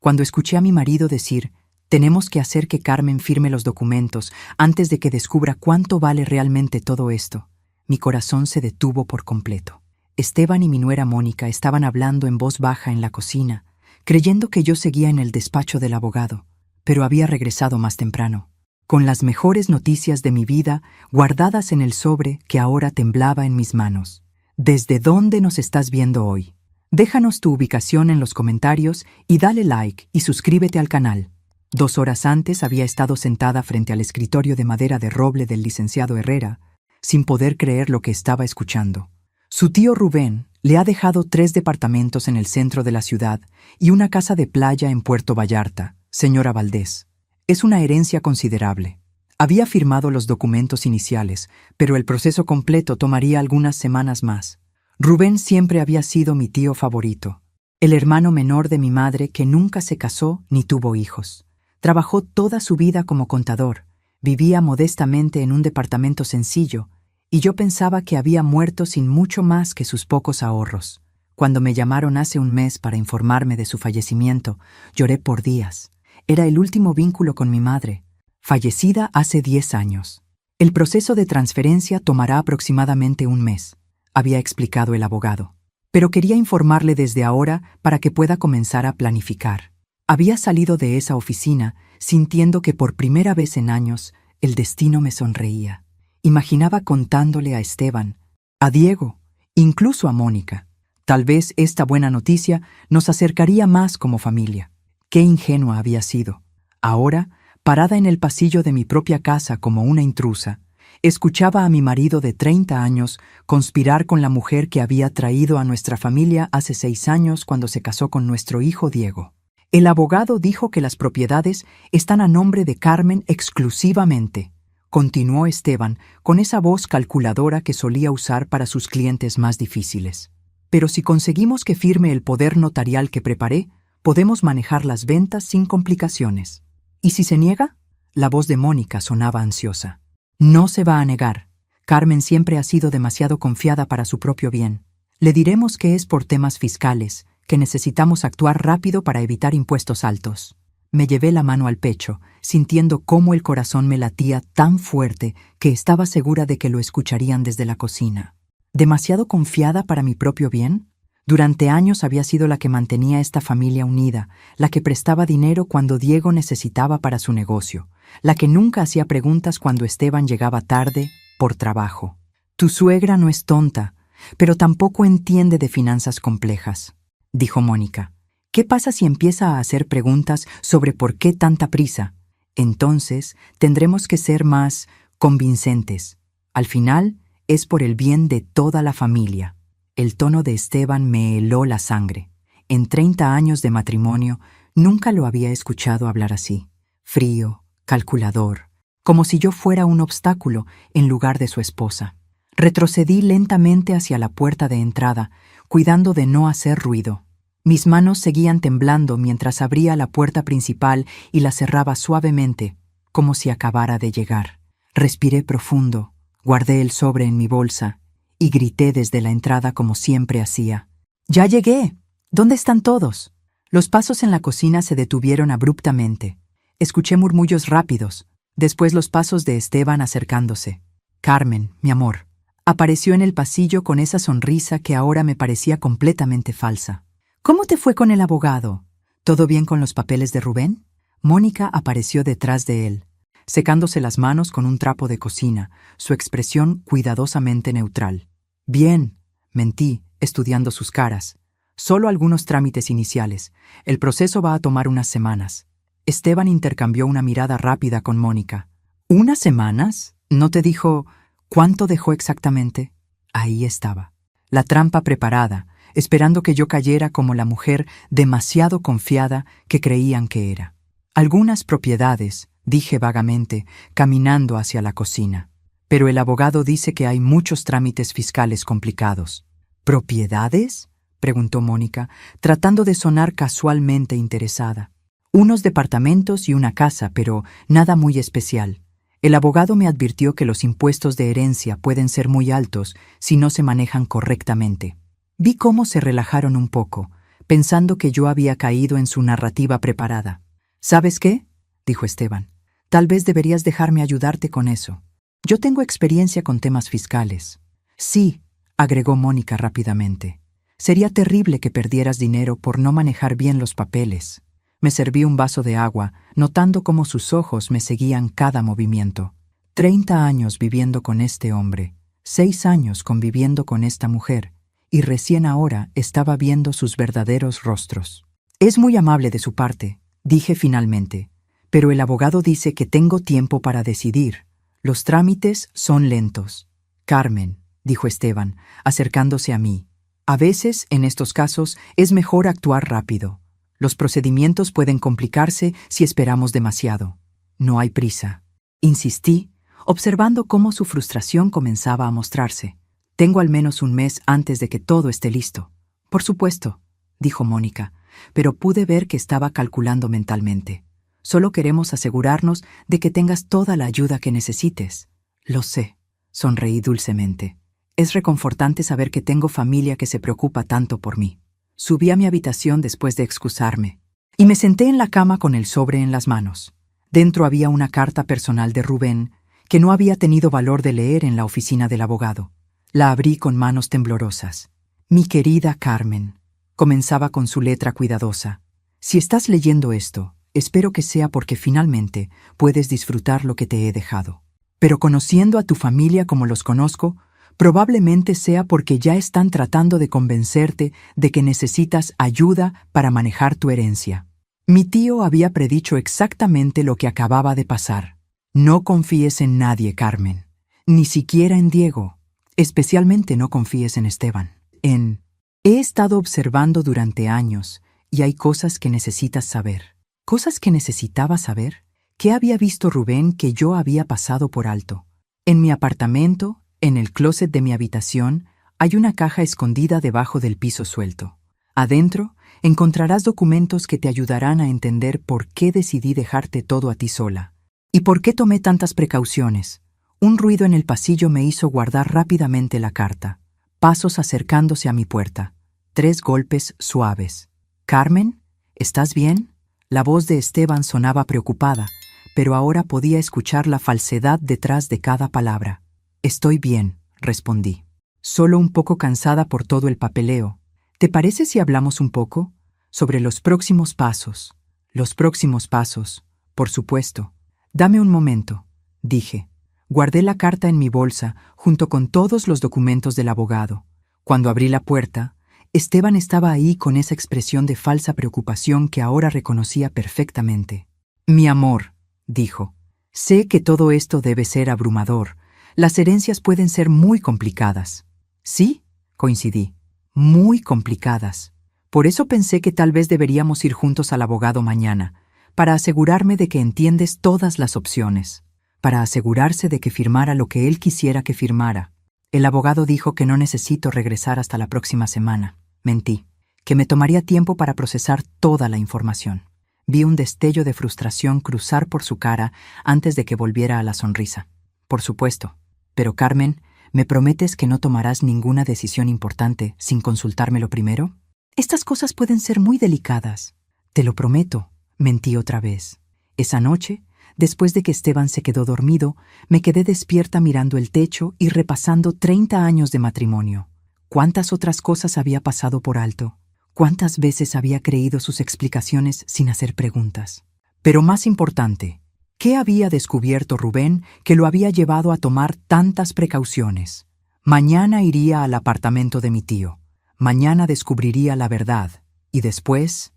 Cuando escuché a mi marido decir, tenemos que hacer que Carmen firme los documentos antes de que descubra cuánto vale realmente todo esto, mi corazón se detuvo por completo. Esteban y mi nuera Mónica estaban hablando en voz baja en la cocina, creyendo que yo seguía en el despacho del abogado, pero había regresado más temprano, con las mejores noticias de mi vida guardadas en el sobre que ahora temblaba en mis manos. ¿Desde dónde nos estás viendo hoy? Déjanos tu ubicación en los comentarios y dale like y suscríbete al canal. 2 horas antes había estado sentada frente al escritorio de madera de roble del licenciado Herrera, sin poder creer lo que estaba escuchando. Su tío Rubén le ha dejado 3 departamentos en el centro de la ciudad y una casa de playa en Puerto Vallarta, señora Valdés. Es una herencia considerable. Había firmado los documentos iniciales, pero el proceso completo tomaría algunas semanas más. Rubén siempre había sido mi tío favorito, el hermano menor de mi madre que nunca se casó ni tuvo hijos. Trabajó toda su vida como contador, vivía modestamente en un departamento sencillo, y yo pensaba que había muerto sin mucho más que sus pocos ahorros. Cuando me llamaron hace un mes para informarme de su fallecimiento, lloré por días. Era el último vínculo con mi madre, fallecida hace 10 años. El proceso de transferencia tomará aproximadamente un mes, había explicado el abogado. Pero quería informarle desde ahora para que pueda comenzar a planificar. Había salido de esa oficina sintiendo que por primera vez en años el destino me sonreía. Imaginaba contándole a Esteban, a Diego, incluso a Mónica. Tal vez esta buena noticia nos acercaría más como familia. Qué ingenua había sido. Ahora, parada en el pasillo de mi propia casa como una intrusa, escuchaba a mi marido de 30 años conspirar con la mujer que había traído a nuestra familia hace 6 años cuando se casó con nuestro hijo Diego. El abogado dijo que las propiedades están a nombre de Carmen exclusivamente, continuó Esteban con esa voz calculadora que solía usar para sus clientes más difíciles. Pero si conseguimos que firme el poder notarial que preparé, podemos manejar las ventas sin complicaciones. ¿Y si se niega? La voz de Mónica sonaba ansiosa. No se va a negar. Carmen siempre ha sido demasiado confiada para su propio bien. Le diremos que es por temas fiscales, que necesitamos actuar rápido para evitar impuestos altos. Me llevé la mano al pecho, sintiendo cómo el corazón me latía tan fuerte que estaba segura de que lo escucharían desde la cocina. ¿Demasiado confiada para mi propio bien? Durante años había sido la que mantenía esta familia unida, la que prestaba dinero cuando Diego necesitaba para su negocio, la que nunca hacía preguntas cuando Esteban llegaba tarde por trabajo. Tu suegra no es tonta, pero tampoco entiende de finanzas complejas, dijo Mónica. ¿Qué pasa si empieza a hacer preguntas sobre por qué tanta prisa? Entonces tendremos que ser más convincentes. Al final, es por el bien de toda la familia. El tono de Esteban me heló la sangre. En 30 años de matrimonio, nunca lo había escuchado hablar así. Frío, calculador, como si yo fuera un obstáculo en lugar de su esposa. Retrocedí lentamente hacia la puerta de entrada, cuidando de no hacer ruido. Mis manos seguían temblando mientras abría la puerta principal y la cerraba suavemente, como si acabara de llegar. Respiré profundo, guardé el sobre en mi bolsa y grité desde la entrada como siempre hacía. ¡Ya llegué! ¿Dónde están todos? Los pasos en la cocina se detuvieron abruptamente. Escuché murmullos rápidos, después los pasos de Esteban acercándose. Carmen, mi amor, apareció en el pasillo con esa sonrisa que ahora me parecía completamente falsa. ¿Cómo te fue con el abogado? ¿Todo bien con los papeles de Rubén? Mónica apareció detrás de él, secándose las manos con un trapo de cocina, su expresión cuidadosamente neutral. Bien, mentí, estudiando sus caras. Solo algunos trámites iniciales. El proceso va a tomar unas semanas. Esteban intercambió una mirada rápida con Mónica. ¿Unas semanas? ¿No te dijo cuánto dejó exactamente? Ahí estaba, la trampa preparada, esperando que yo cayera como la mujer demasiado confiada que creían que era. Algunas propiedades, dije vagamente, caminando hacia la cocina. Pero el abogado dice que hay muchos trámites fiscales complicados. ¿Propiedades?, preguntó Mónica, tratando de sonar casualmente interesada. Unos departamentos y una casa, pero nada muy especial. El abogado me advirtió que los impuestos de herencia pueden ser muy altos si no se manejan correctamente. Vi cómo se relajaron un poco, pensando que yo había caído en su narrativa preparada. ¿Sabes qué?, dijo Esteban. Tal vez deberías dejarme ayudarte con eso. Yo tengo experiencia con temas fiscales. Sí, agregó Mónica rápidamente. Sería terrible que perdieras dinero por no manejar bien los papeles. Me serví un vaso de agua, notando cómo sus ojos me seguían cada movimiento. 30 años viviendo con este hombre, 6 años conviviendo con esta mujer, y recién ahora estaba viendo sus verdaderos rostros. Es muy amable de su parte, dije finalmente, pero el abogado dice que tengo tiempo para decidir. Los trámites son lentos. Carmen, dijo Esteban, acercándose a mí, a veces, en estos casos, es mejor actuar rápido. Los procedimientos pueden complicarse si esperamos demasiado. No hay prisa. Insistí, observando cómo su frustración comenzaba a mostrarse. Tengo al menos un mes antes de que todo esté listo. Por supuesto, dijo Mónica, pero pude ver que estaba calculando mentalmente. Solo queremos asegurarnos de que tengas toda la ayuda que necesites. Lo sé, sonreí dulcemente. Es reconfortante saber que tengo familia que se preocupa tanto por mí. Subí a mi habitación después de excusarme, y me senté en la cama con el sobre en las manos. Dentro había una carta personal de Rubén, que no había tenido valor de leer en la oficina del abogado. La abrí con manos temblorosas. Mi querida Carmen, comenzaba con su letra cuidadosa. Si estás leyendo esto, espero que sea porque finalmente puedes disfrutar lo que te he dejado. Pero conociendo a tu familia como los conozco, probablemente sea porque ya están tratando de convencerte de que necesitas ayuda para manejar tu herencia. Mi tío había predicho exactamente lo que acababa de pasar. No confíes en nadie, Carmen. Ni siquiera en Diego. Especialmente no confíes en Esteban. He estado observando durante años y hay cosas que necesitas saber. ¿Cosas que necesitaba saber? ¿Qué había visto Rubén que yo había pasado por alto? En mi apartamento, en el closet de mi habitación, hay una caja escondida debajo del piso suelto. Adentro, encontrarás documentos que te ayudarán a entender por qué decidí dejarte todo a ti sola. ¿Y por qué tomé tantas precauciones? Un ruido en el pasillo me hizo guardar rápidamente la carta. Pasos acercándose a mi puerta. 3 golpes suaves. «Carmen, ¿estás bien?» La voz de Esteban sonaba preocupada, pero ahora podía escuchar la falsedad detrás de cada palabra. «Estoy bien», respondí. «Solo un poco cansada por todo el papeleo. ¿Te parece si hablamos un poco? Sobre los próximos pasos». «Los próximos pasos, por supuesto. Dame un momento», dije. Guardé la carta en mi bolsa, junto con todos los documentos del abogado. Cuando abrí la puerta, Esteban estaba ahí con esa expresión de falsa preocupación que ahora reconocía perfectamente. «Mi amor», dijo, «sé que todo esto debe ser abrumador. Las herencias pueden ser muy complicadas». «Sí», coincidí, «muy complicadas. Por eso pensé que tal vez deberíamos ir juntos al abogado mañana, para asegurarme de que entiendes todas las opciones, para asegurarse de que firmara lo que él quisiera que firmara». El abogado dijo que no necesito regresar hasta la próxima semana. Mentí, que me tomaría tiempo para procesar toda la información. Vi un destello de frustración cruzar por su cara antes de que volviera a la sonrisa. «Por supuesto. Pero, Carmen, ¿me prometes que no tomarás ninguna decisión importante sin consultármelo primero? Estas cosas pueden ser muy delicadas». «Te lo prometo», mentí otra vez. Esa noche, después de que Esteban se quedó dormido, me quedé despierta mirando el techo y repasando 30 años de matrimonio. ¿Cuántas otras cosas había pasado por alto? ¿Cuántas veces había creído sus explicaciones sin hacer preguntas? Pero más importante, ¿qué había descubierto Rubén que lo había llevado a tomar tantas precauciones? Mañana iría al apartamento de mi tío. Mañana descubriría la verdad. Y después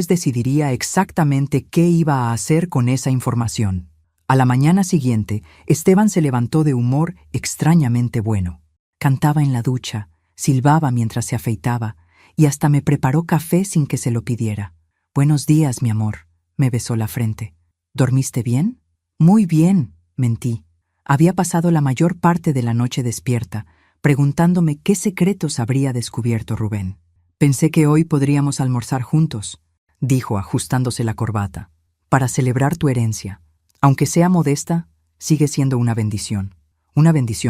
decidiría exactamente qué iba a hacer con esa información. A la mañana siguiente, Esteban se levantó de humor extrañamente bueno. Cantaba en la ducha, silbaba mientras se afeitaba, y hasta me preparó café sin que se lo pidiera. «Buenos días, mi amor», me besó la frente. «¿Dormiste bien?» «Muy bien», mentí. Había pasado la mayor parte de la noche despierta, preguntándome qué secretos habría descubierto Rubén. «Pensé que hoy podríamos almorzar juntos», dijo ajustándose la corbata, «para celebrar tu herencia. Aunque sea modesta, sigue siendo una bendición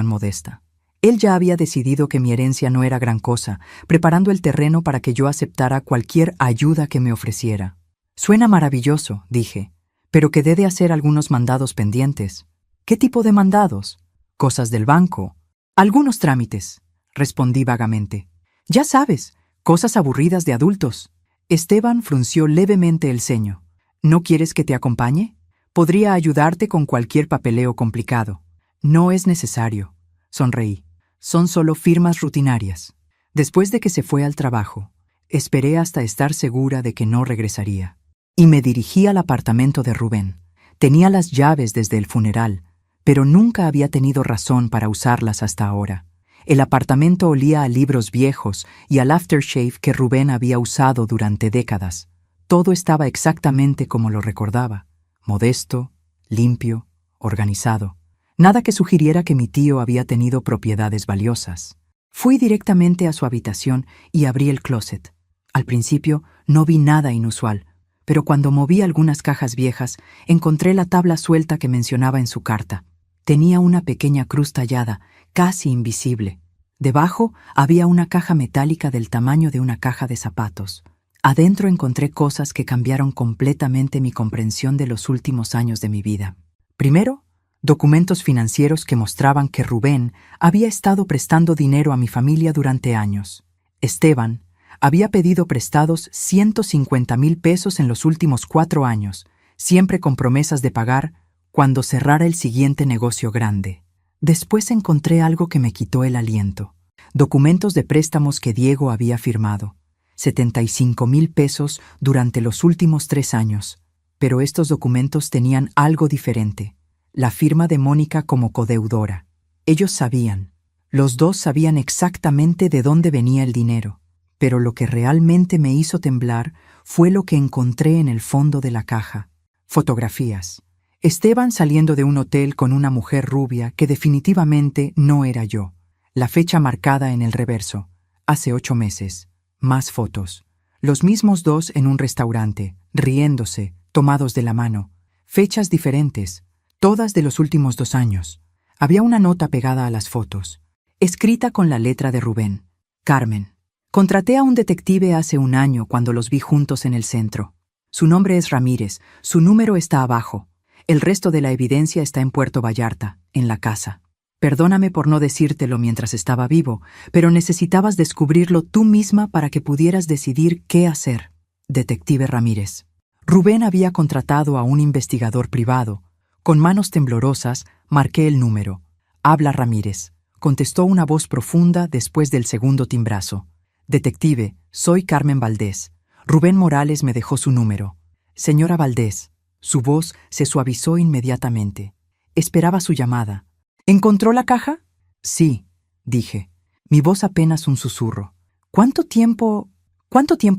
modesta. Él ya había decidido que mi herencia no era gran cosa, preparando el terreno para que yo aceptara cualquier ayuda que me ofreciera. Suena maravilloso, dije, pero quedé de hacer algunos mandados pendientes. ¿Qué tipo de mandados? Cosas del banco. Algunos trámites, respondí vagamente. Ya sabes, cosas aburridas de adultos. Esteban frunció levemente el ceño. ¿No quieres que te acompañe? Podría ayudarte con cualquier papeleo complicado. No es necesario, sonreí. Son solo firmas rutinarias. Después de que se fue al trabajo, esperé hasta estar segura de que no regresaría. Y me dirigí al apartamento de Rubén. Tenía las llaves desde el funeral, pero nunca había tenido razón para usarlas hasta ahora. El apartamento olía a libros viejos y al aftershave que Rubén había usado durante décadas. Todo estaba exactamente como lo recordaba. Modesto, limpio, organizado. Nada que sugiriera que mi tío había tenido propiedades valiosas. Fui directamente a su habitación y abrí el closet. Al principio no vi nada inusual, pero cuando moví algunas cajas viejas, encontré la tabla suelta que mencionaba en su carta. Tenía una pequeña cruz tallada, casi invisible. Debajo había una caja metálica del tamaño de una caja de zapatos. Adentro encontré cosas que cambiaron completamente mi comprensión de los últimos años de mi vida. Primero, documentos financieros que mostraban que Rubén había estado prestando dinero a mi familia durante años. Esteban había pedido prestados 150,000 pesos en los últimos 4 años, siempre con promesas de pagar cuando cerrara el siguiente negocio grande. Después encontré algo que me quitó el aliento. Documentos de préstamos que Diego había firmado. 75,000 pesos durante los últimos 3 años. Pero estos documentos tenían algo diferente. La firma de Mónica como codeudora. Ellos sabían. Los dos sabían exactamente de dónde venía el dinero. Pero lo que realmente me hizo temblar fue lo que encontré en el fondo de la caja. Fotografías. Esteban saliendo de un hotel con una mujer rubia que definitivamente no era yo. La fecha marcada en el reverso. Hace 8 meses. Más fotos. Los mismos dos en un restaurante, riéndose, tomados de la mano. Fechas diferentes. Todas de los últimos 2 años. Había una nota pegada a las fotos, escrita con la letra de Rubén. Carmen. Contraté a un detective hace 1 año cuando los vi juntos en el centro. Su nombre es Ramírez, su número está abajo. El resto de la evidencia está en Puerto Vallarta, en la casa. Perdóname por no decírtelo mientras estaba vivo, pero necesitabas descubrirlo tú misma para que pudieras decidir qué hacer. Detective Ramírez. Rubén había contratado a un investigador privado. Con manos temblorosas, marqué el número. Habla Ramírez. Contestó una voz profunda después del segundo timbrazo. Detective, soy Carmen Valdés. Rubén Morales me dejó su número. Señora Valdés. Su voz se suavizó inmediatamente. Esperaba su llamada. ¿Encontró la caja? Sí, dije. Mi voz apenas un susurro. ¿Cuánto tiempo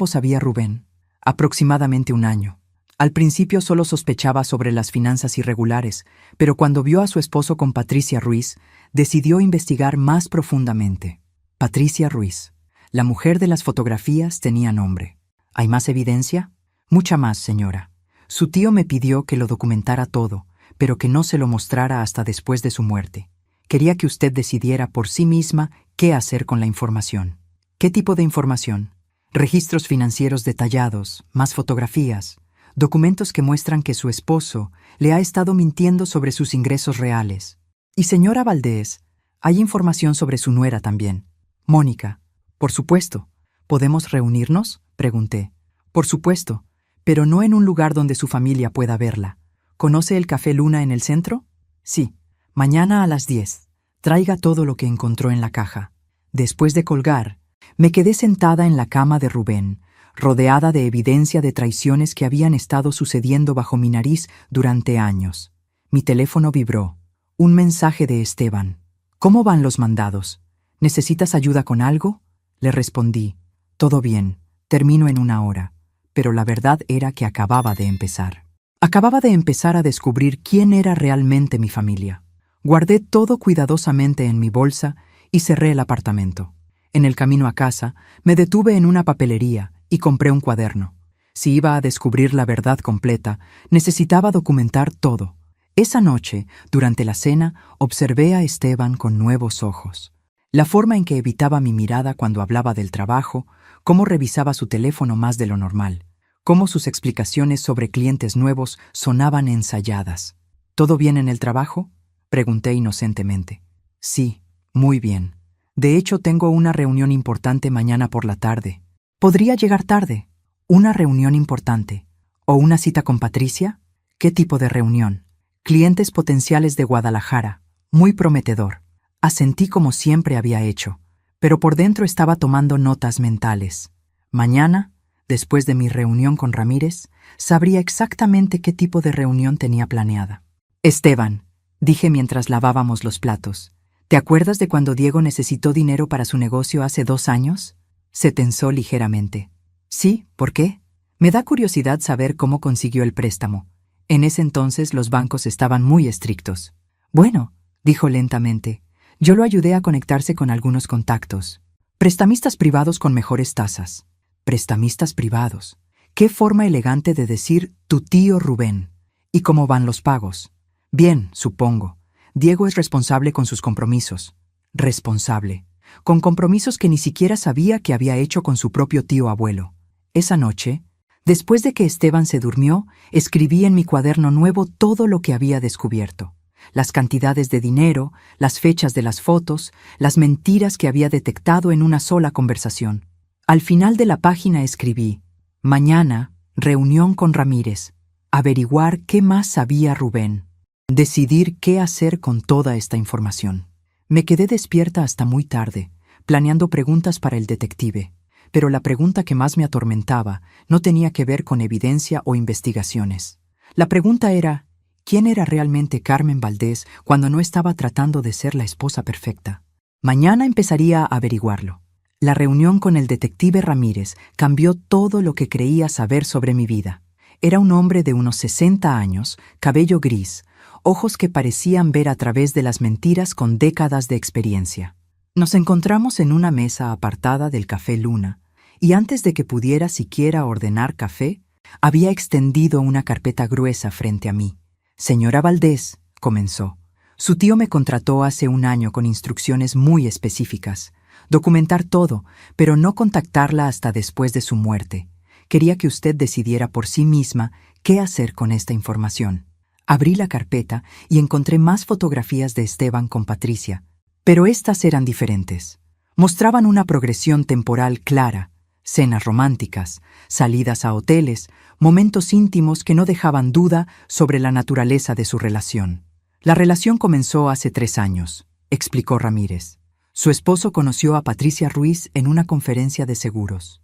sabía Rubén? Aproximadamente 1 año. Al principio solo sospechaba sobre las finanzas irregulares, pero cuando vio a su esposo con Patricia Ruiz, decidió investigar más profundamente. Patricia Ruiz. La mujer de las fotografías tenía nombre. ¿Hay más evidencia? Mucha más, señora. Su tío me pidió que lo documentara todo, pero que no se lo mostrara hasta después de su muerte. Quería que usted decidiera por sí misma qué hacer con la información. ¿Qué tipo de información? Registros financieros detallados, más fotografías, documentos que muestran que su esposo le ha estado mintiendo sobre sus ingresos reales. Y señora Valdés, hay información sobre su nuera también. Mónica. Por supuesto. ¿Podemos reunirnos? Pregunté. Por supuesto, pero no en un lugar donde su familia pueda verla. ¿Conoce el Café Luna en el centro? Sí. Mañana a las 10. Traiga todo lo que encontró en la caja. Después de colgar, me quedé sentada en la cama de Rubén, rodeada de evidencia de traiciones que habían estado sucediendo bajo mi nariz durante años. Mi teléfono vibró. Un mensaje de Esteban. ¿Cómo van los mandados? ¿Necesitas ayuda con algo? Le respondí. Todo bien, termino en 1 hora. Pero la verdad era que acababa de empezar. Acababa de empezar a descubrir quién era realmente mi familia. Guardé todo cuidadosamente en mi bolsa y cerré el apartamento. En el camino a casa, me detuve en una papelería y compré un cuaderno. Si iba a descubrir la verdad completa, necesitaba documentar todo. Esa noche, durante la cena, observé a Esteban con nuevos ojos. La forma en que evitaba mi mirada cuando hablaba del trabajo, cómo revisaba su teléfono más de lo normal, cómo sus explicaciones sobre clientes nuevos sonaban ensayadas. ¿Todo bien en el trabajo?, pregunté inocentemente. Sí, muy bien. De hecho, tengo una reunión importante mañana por la tarde. ¿Podría llegar tarde? ¿Una reunión importante? ¿O una cita con Patricia? ¿Qué tipo de reunión? Clientes potenciales de Guadalajara. Muy prometedor. Asentí como siempre había hecho, pero por dentro estaba tomando notas mentales. Mañana, después de mi reunión con Ramírez, sabría exactamente qué tipo de reunión tenía planeada. Esteban, dije mientras lavábamos los platos, ¿te acuerdas de cuando Diego necesitó dinero para su negocio hace 2 años? Se tensó ligeramente. Sí, ¿por qué? Me da curiosidad saber cómo consiguió el préstamo. En ese entonces los bancos estaban muy estrictos. Bueno, dijo lentamente, yo lo ayudé a conectarse con algunos contactos. Prestamistas privados con mejores tasas. Prestamistas privados. Qué forma elegante de decir tu tío Rubén. ¿Y cómo van los pagos? Bien, supongo. Diego es responsable con sus compromisos. Responsable. Con compromisos que ni siquiera sabía que había hecho con su propio tío abuelo. Esa noche, después de que Esteban se durmió, escribí en mi cuaderno nuevo todo lo que había descubierto. Las cantidades de dinero, las fechas de las fotos, las mentiras que había detectado en una sola conversación. Al final de la página escribí: mañana, reunión con Ramírez. Averiguar qué más sabía Rubén. Decidir qué hacer con toda esta información. Me quedé despierta hasta muy tarde, planeando preguntas para el detective, pero la pregunta que más me atormentaba no tenía que ver con evidencia o investigaciones. La pregunta era, ¿quién era realmente Carmen Valdés cuando no estaba tratando de ser la esposa perfecta? Mañana empezaría a averiguarlo. La reunión con el detective Ramírez cambió todo lo que creía saber sobre mi vida. Era un hombre de unos 60 años, cabello gris, ojos que parecían ver a través de las mentiras con décadas de experiencia. Nos encontramos en una mesa apartada del Café Luna, y antes de que pudiera siquiera ordenar café, había extendido una carpeta gruesa frente a mí. Señora Valdés, comenzó. Su tío me contrató hace 1 año con instrucciones muy específicas. Documentar todo, pero no contactarla hasta después de su muerte. Quería que usted decidiera por sí misma qué hacer con esta información. Abrí la carpeta y encontré más fotografías de Esteban con Patricia, pero estas eran diferentes. Mostraban una progresión temporal clara, cenas románticas, salidas a hoteles, momentos íntimos que no dejaban duda sobre la naturaleza de su relación. La relación comenzó hace 3 años, explicó Ramírez. Su esposo conoció a Patricia Ruiz en una conferencia de seguros.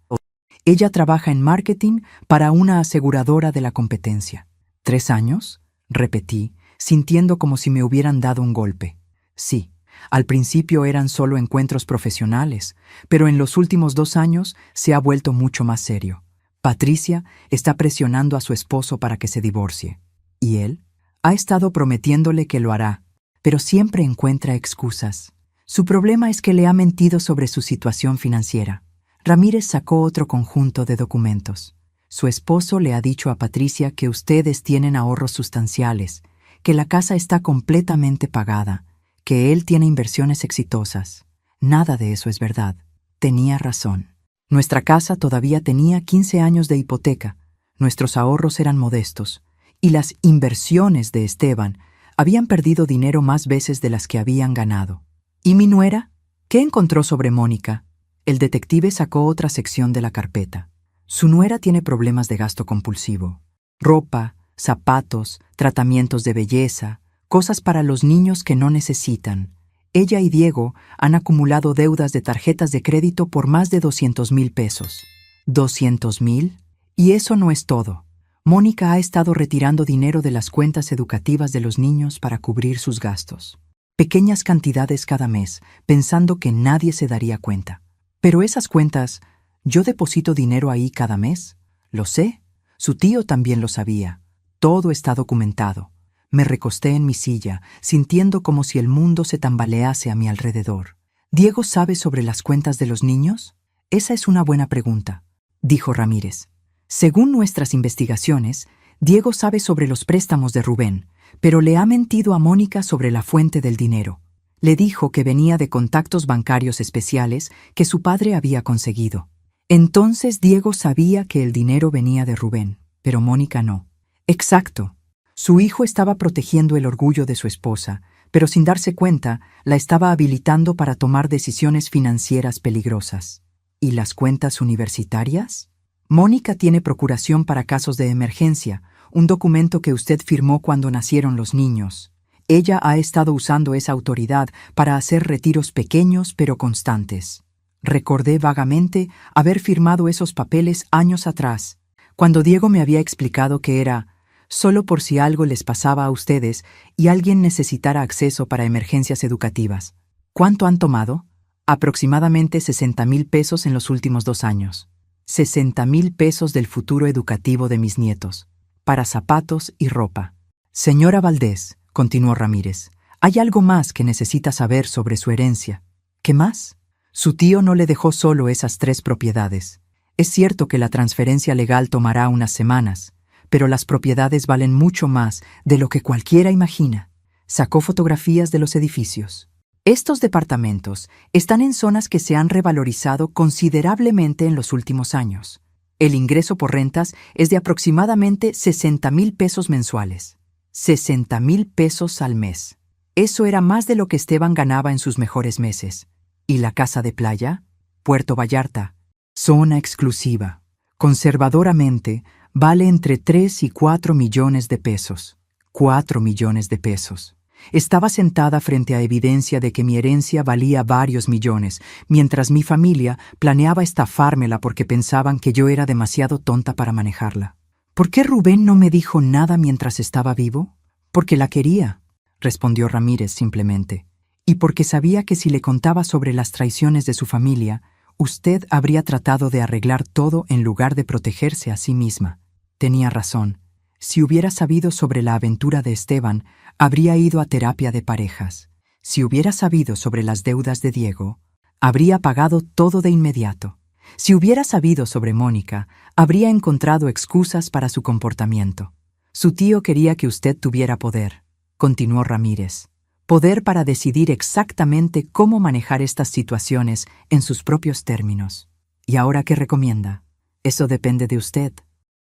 Ella trabaja en marketing para una aseguradora de la competencia. ¿3 años? Repetí, sintiendo como si me hubieran dado un golpe. Sí, al principio eran solo encuentros profesionales, pero en los últimos 2 años se ha vuelto mucho más serio. Patricia está presionando a su esposo para que se divorcie. ¿Y él? Ha estado prometiéndole que lo hará, pero siempre encuentra excusas. Su problema es que le ha mentido sobre su situación financiera. Ramírez sacó otro conjunto de documentos. Su esposo le ha dicho a Patricia que ustedes tienen ahorros sustanciales, que la casa está completamente pagada, que él tiene inversiones exitosas. Nada de eso es verdad. Tenía razón. Nuestra casa todavía tenía 15 años de hipoteca, nuestros ahorros eran modestos, y las inversiones de Esteban habían perdido dinero más veces de las que habían ganado. ¿Y mi nuera? ¿Qué encontró sobre Mónica? El detective sacó otra sección de la carpeta. Su nuera tiene problemas de gasto compulsivo. Ropa, zapatos, tratamientos de belleza, cosas para los niños que no necesitan. Ella y Diego han acumulado deudas de tarjetas de crédito por más de 200,000 pesos. ¿200,000? Y eso no es todo. Mónica ha estado retirando dinero de las cuentas educativas de los niños para cubrir sus gastos. Pequeñas cantidades cada mes, pensando que nadie se daría cuenta. Pero esas cuentas, ¿yo deposito dinero ahí cada mes? Lo sé. Su tío también lo sabía. Todo está documentado. Me recosté en mi silla, sintiendo como si el mundo se tambalease a mi alrededor. ¿Diego sabe sobre las cuentas de los niños? Esa es una buena pregunta, dijo Ramírez. Según nuestras investigaciones, Diego sabe sobre los préstamos de Rubén, pero le ha mentido a Mónica sobre la fuente del dinero. Le dijo que venía de contactos bancarios especiales que su padre había conseguido. Entonces Diego sabía que el dinero venía de Rubén, pero Mónica no. Exacto. Su hijo estaba protegiendo el orgullo de su esposa, pero sin darse cuenta, la estaba habilitando para tomar decisiones financieras peligrosas. ¿Y las cuentas universitarias? Mónica tiene procuración para casos de emergencia, un documento que usted firmó cuando nacieron los niños. Ella ha estado usando esa autoridad para hacer retiros pequeños pero constantes. Recordé vagamente haber firmado esos papeles años atrás, cuando Diego me había explicado que era solo por si algo les pasaba a ustedes y alguien necesitara acceso para emergencias educativas. ¿Cuánto han tomado? Aproximadamente 60,000 pesos en los últimos 2 años. 60,000 pesos del futuro educativo de mis nietos, para zapatos y ropa. Señora Valdés, continuó Ramírez, hay algo más que necesita saber sobre su herencia. ¿Qué más? Su tío no le dejó solo esas 3 propiedades. Es cierto que la transferencia legal tomará unas semanas, pero las propiedades valen mucho más de lo que cualquiera imagina. Sacó fotografías de los edificios. Estos departamentos están en zonas que se han revalorizado considerablemente en los últimos años. El ingreso por rentas es de aproximadamente 60,000 pesos mensuales. 60,000 pesos al mes. Eso era más de lo que Esteban ganaba en sus mejores meses. ¿Y la casa de playa? Puerto Vallarta. Zona exclusiva. Conservadoramente, vale entre 3 y 4 millones de pesos. 4 millones de pesos. Estaba sentada frente a evidencia de que mi herencia valía varios millones, mientras mi familia planeaba estafármela porque pensaban que yo era demasiado tonta para manejarla. ¿Por qué Rubén no me dijo nada mientras estaba vivo? Porque la quería, respondió Ramírez simplemente, y porque sabía que si le contaba sobre las traiciones de su familia, usted habría tratado de arreglar todo en lugar de protegerse a sí misma. Tenía razón. Si hubiera sabido sobre la aventura de Esteban, habría ido a terapia de parejas. Si hubiera sabido sobre las deudas de Diego, habría pagado todo de inmediato. Si hubiera sabido sobre Mónica, habría encontrado excusas para su comportamiento. Su tío quería que usted tuviera poder, continuó Ramírez. Poder para decidir exactamente cómo manejar estas situaciones en sus propios términos. ¿Y ahora qué recomienda? Eso depende de usted.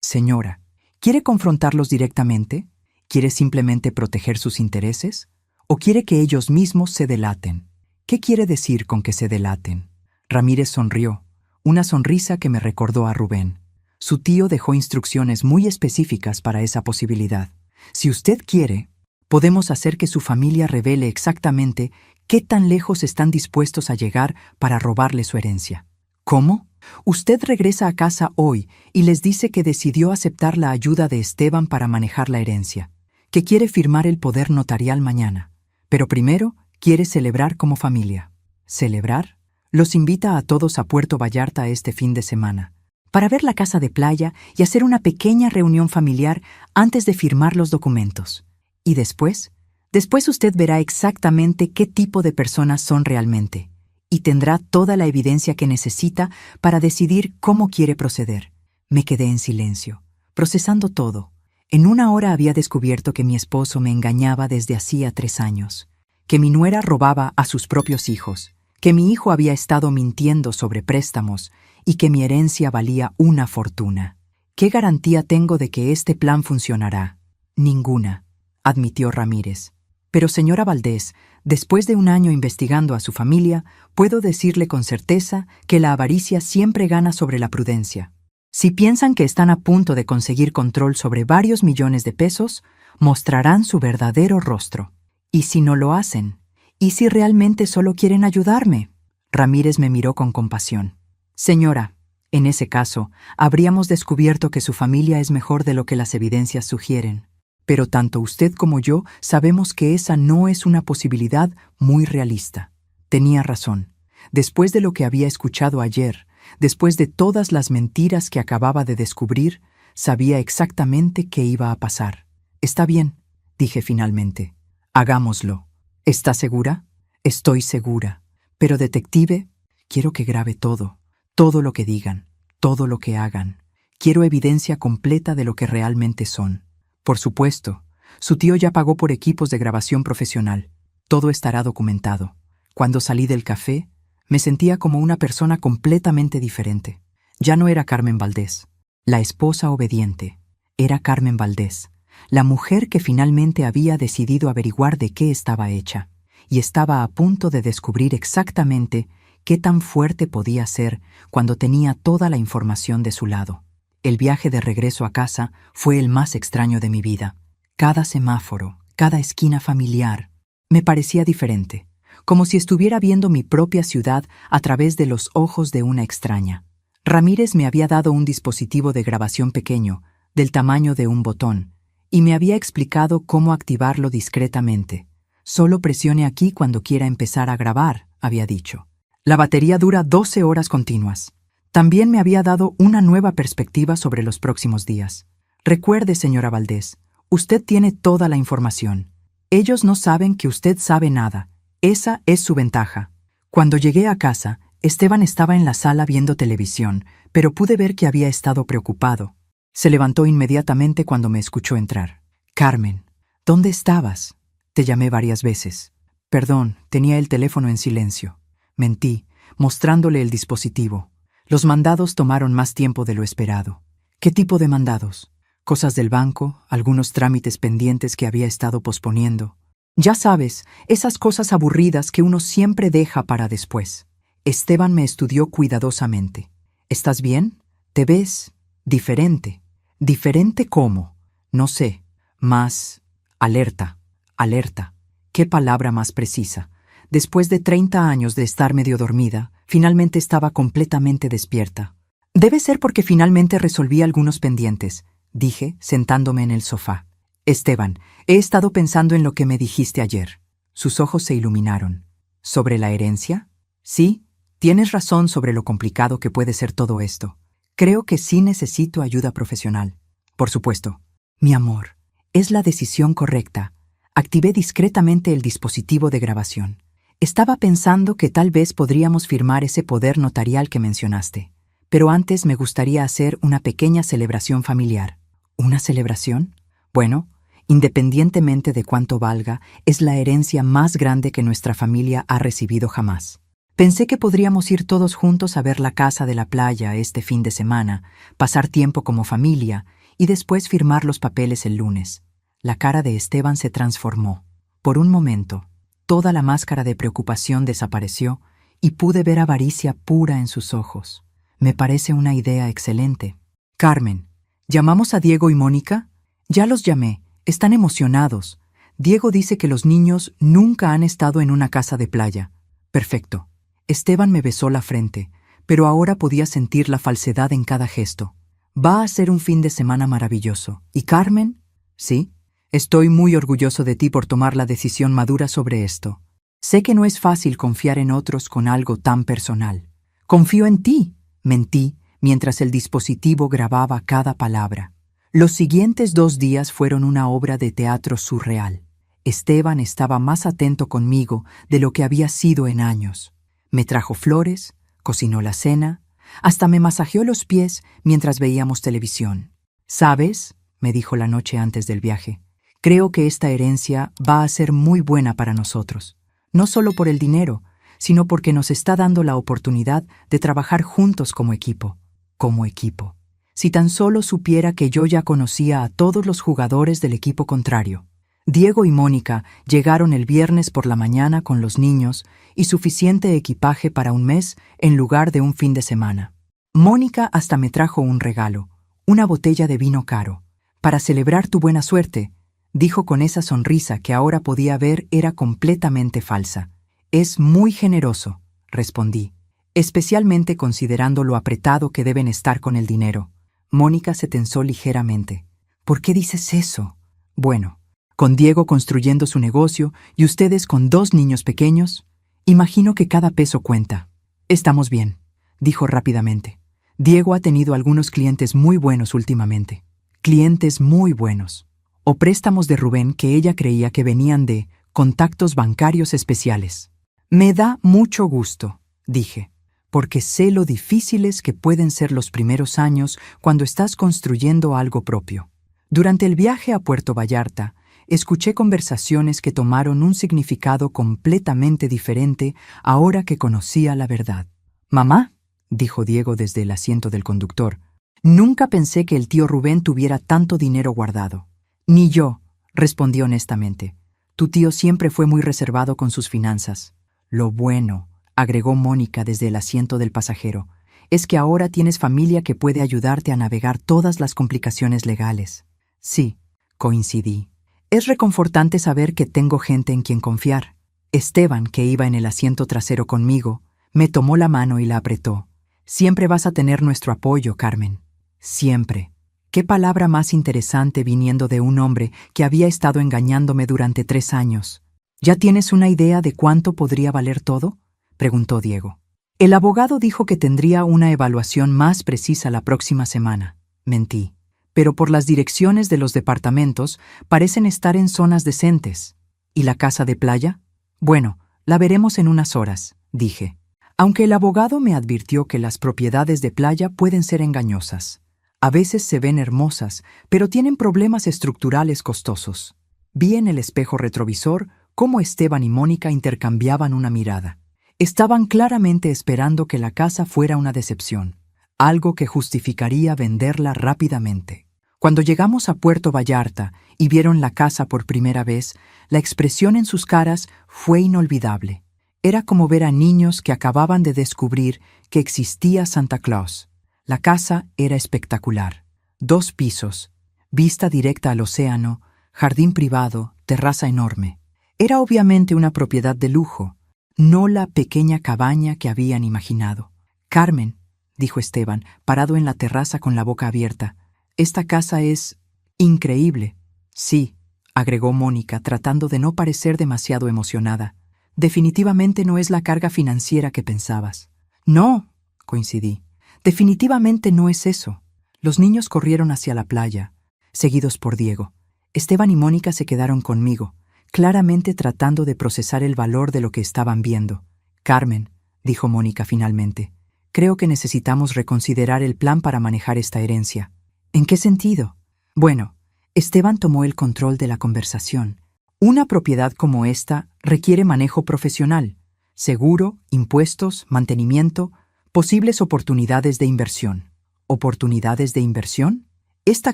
Señora, ¿quiere confrontarlos directamente? ¿Quiere simplemente proteger sus intereses? ¿O quiere que ellos mismos se delaten? ¿Qué quiere decir con que se delaten? Ramírez sonrió, una sonrisa que me recordó a Rubén. Su tío dejó instrucciones muy específicas para esa posibilidad. Si usted quiere, podemos hacer que su familia revele exactamente qué tan lejos están dispuestos a llegar para robarle su herencia. ¿Cómo? Usted regresa a casa hoy y les dice que decidió aceptar la ayuda de Esteban para manejar la herencia, que quiere firmar el poder notarial mañana, pero primero quiere celebrar como familia. ¿Celebrar? Los invita a todos a Puerto Vallarta este fin de semana, para ver la casa de playa y hacer una pequeña reunión familiar antes de firmar los documentos. ¿Y después? Después usted verá exactamente qué tipo de personas son realmente, y tendrá toda la evidencia que necesita para decidir cómo quiere proceder. Me quedé en silencio, procesando todo. En 1 hora había descubierto que mi esposo me engañaba desde hacía 3 años, que mi nuera robaba a sus propios hijos, que mi hijo había estado mintiendo sobre préstamos y que mi herencia valía una fortuna. ¿Qué garantía tengo de que este plan funcionará? Ninguna, admitió Ramírez. Pero señora Valdés, después de 1 año investigando a su familia, puedo decirle con certeza que la avaricia siempre gana sobre la prudencia. Si piensan que están a punto de conseguir control sobre varios millones de pesos, mostrarán su verdadero rostro. ¿Y si no lo hacen? ¿Y si realmente solo quieren ayudarme? Ramírez me miró con compasión. Señora, en ese caso, habríamos descubierto que su familia es mejor de lo que las evidencias sugieren. Pero tanto usted como yo sabemos que esa no es una posibilidad muy realista. Tenía razón. Después de lo que había escuchado ayer, después de todas las mentiras que acababa de descubrir, sabía exactamente qué iba a pasar. Está bien, dije finalmente. Hagámoslo. ¿Está segura? Estoy segura. Pero, detective, quiero que grabe todo. Todo lo que digan, todo lo que hagan. Quiero evidencia completa de lo que realmente son. Por supuesto, su tío ya pagó por equipos de grabación profesional. Todo estará documentado. Cuando salí del café, me sentía como una persona completamente diferente. Ya no era Carmen Valdés, la esposa obediente. Era Carmen Valdés, la mujer que finalmente había decidido averiguar de qué estaba hecha, y estaba a punto de descubrir exactamente qué tan fuerte podía ser cuando tenía toda la información de su lado. El viaje de regreso a casa fue el más extraño de mi vida. Cada semáforo, cada esquina familiar, me parecía diferente, como si estuviera viendo mi propia ciudad a través de los ojos de una extraña. Ramírez me había dado un dispositivo de grabación pequeño, del tamaño de un botón, y me había explicado cómo activarlo discretamente. Solo presione aquí cuando quiera empezar a grabar, había dicho. La batería dura 12 horas continuas. También me había dado una nueva perspectiva sobre los próximos días. Recuerde, señora Valdés, usted tiene toda la información. Ellos no saben que usted sabe nada. Esa es su ventaja. Cuando llegué a casa, Esteban estaba en la sala viendo televisión, pero pude ver que había estado preocupado. Se levantó inmediatamente cuando me escuchó entrar. Carmen, ¿dónde estabas? Te llamé varias veces. Perdón, tenía el teléfono en silencio. Mentí, mostrándole el dispositivo. Los mandados tomaron más tiempo de lo esperado. ¿Qué tipo de mandados? Cosas del banco, algunos trámites pendientes que había estado posponiendo. Ya sabes, esas cosas aburridas que uno siempre deja para después. Esteban me estudió cuidadosamente. ¿Estás bien? ¿Te ves diferente? ¿Diferente cómo? No sé. Más alerta. Alerta. ¿Qué palabra más precisa? Después de 30 años de estar medio dormida, finalmente estaba completamente despierta. Debe ser porque finalmente resolví algunos pendientes, dije, sentándome en el sofá. Esteban, he estado pensando en lo que me dijiste ayer. Sus ojos se iluminaron. ¿Sobre la herencia? Sí, tienes razón sobre lo complicado que puede ser todo esto. Creo que sí necesito ayuda profesional. Por supuesto. Mi amor, es la decisión correcta. Activé discretamente el dispositivo de grabación. Estaba pensando que tal vez podríamos firmar ese poder notarial que mencionaste. Pero antes me gustaría hacer una pequeña celebración familiar. ¿Una celebración? Bueno, independientemente de cuánto valga, es la herencia más grande que nuestra familia ha recibido jamás. Pensé que podríamos ir todos juntos a ver la casa de la playa este fin de semana, pasar tiempo como familia y después firmar los papeles el lunes. La cara de Esteban se transformó. Por un momento, toda la máscara de preocupación desapareció y pude ver avaricia pura en sus ojos. Me parece una idea excelente. Carmen, ¿llamamos a Diego y Mónica? Ya los llamé. Están emocionados. Diego dice que los niños nunca han estado en una casa de playa. Perfecto. Esteban me besó la frente, pero ahora podía sentir la falsedad en cada gesto. Va a ser un fin de semana maravilloso. ¿Y Carmen? Sí. Estoy muy orgulloso de ti por tomar la decisión madura sobre esto. Sé que no es fácil confiar en otros con algo tan personal. Confío en ti, mentí, mientras el dispositivo grababa cada palabra. Los siguientes 2 días fueron una obra de teatro surreal. Esteban estaba más atento conmigo de lo que había sido en años. Me trajo flores, cocinó la cena, hasta me masajeó los pies mientras veíamos televisión. ¿Sabes?, me dijo la noche antes del viaje. Creo que esta herencia va a ser muy buena para nosotros, no solo por el dinero, sino porque nos está dando la oportunidad de trabajar juntos como equipo. Como equipo. Si tan solo supiera que yo ya conocía a todos los jugadores del equipo contrario. Diego y Mónica llegaron el viernes por la mañana con los niños y suficiente equipaje para un mes en lugar de un fin de semana. Mónica hasta me trajo un regalo, una botella de vino caro. Para celebrar tu buena suerte, dijo con esa sonrisa que ahora podía ver era completamente falsa. Es muy generoso, respondí, especialmente considerando lo apretado que deben estar con el dinero. Mónica se tensó ligeramente. ¿Por qué dices eso? Bueno, con Diego construyendo su negocio y ustedes con 2 niños pequeños, imagino que cada peso cuenta. Estamos bien, dijo rápidamente. Diego ha tenido algunos clientes muy buenos últimamente. Clientes muy buenos. O préstamos de Rubén que ella creía que venían de contactos bancarios especiales. Me da mucho gusto, dije, porque sé lo difíciles que pueden ser los primeros años cuando estás construyendo algo propio. Durante el viaje a Puerto Vallarta, Escuché conversaciones que tomaron un significado completamente diferente ahora que conocía la verdad. «Mamá», dijo Diego desde el asiento del conductor, «nunca pensé que el tío Rubén tuviera tanto dinero guardado». «Ni yo», respondí honestamente. «Tu tío siempre fue muy reservado con sus finanzas». «Lo bueno», agregó Mónica desde el asiento del pasajero, «es que ahora tienes familia que puede ayudarte a navegar todas las complicaciones legales». «Sí», coincidí. «Es reconfortante saber que tengo gente en quien confiar». Esteban, que iba en el asiento trasero conmigo, me tomó la mano y la apretó. «Siempre vas a tener nuestro apoyo, Carmen». «Siempre». Qué palabra más interesante viniendo de un hombre que había estado engañándome durante 3 años. ¿Ya tienes una idea de cuánto podría valer todo?, preguntó Diego. El abogado dijo que tendría una evaluación más precisa la próxima semana. Mentí. Pero por las direcciones de los departamentos parecen estar en zonas decentes. ¿Y la casa de playa? Bueno, la veremos en unas horas, dije. Aunque el abogado me advirtió que las propiedades de playa pueden ser engañosas. A veces se ven hermosas, pero tienen problemas estructurales costosos. Vi en el espejo retrovisor cómo Esteban y Mónica intercambiaban una mirada. Estaban claramente esperando que la casa fuera una decepción, algo que justificaría venderla rápidamente. Cuando llegamos a Puerto Vallarta y vieron la casa por primera vez, la expresión en sus caras fue inolvidable. Era como ver a niños que acababan de descubrir que existía Santa Claus. La casa era espectacular. 2 pisos, vista directa al océano, jardín privado, terraza enorme. Era obviamente una propiedad de lujo, no la pequeña cabaña que habían imaginado. «Carmen», dijo Esteban, parado en la terraza con la boca abierta, «esta casa es increíble». «Sí», agregó Mónica, tratando de no parecer demasiado emocionada. «Definitivamente no es la carga financiera que pensabas». «No», coincidí. «Definitivamente no es eso». Los niños corrieron hacia la playa, seguidos por Diego. Esteban y Mónica se quedaron conmigo, claramente tratando de procesar el valor de lo que estaban viendo. «Carmen», dijo Mónica finalmente, «creo que necesitamos reconsiderar el plan para manejar esta herencia». «¿En qué sentido?» «Bueno», Esteban tomó el control de la conversación. «Una propiedad como esta requiere manejo profesional, seguro, impuestos, mantenimiento, posibles oportunidades de inversión». ¿Oportunidades de inversión? Esta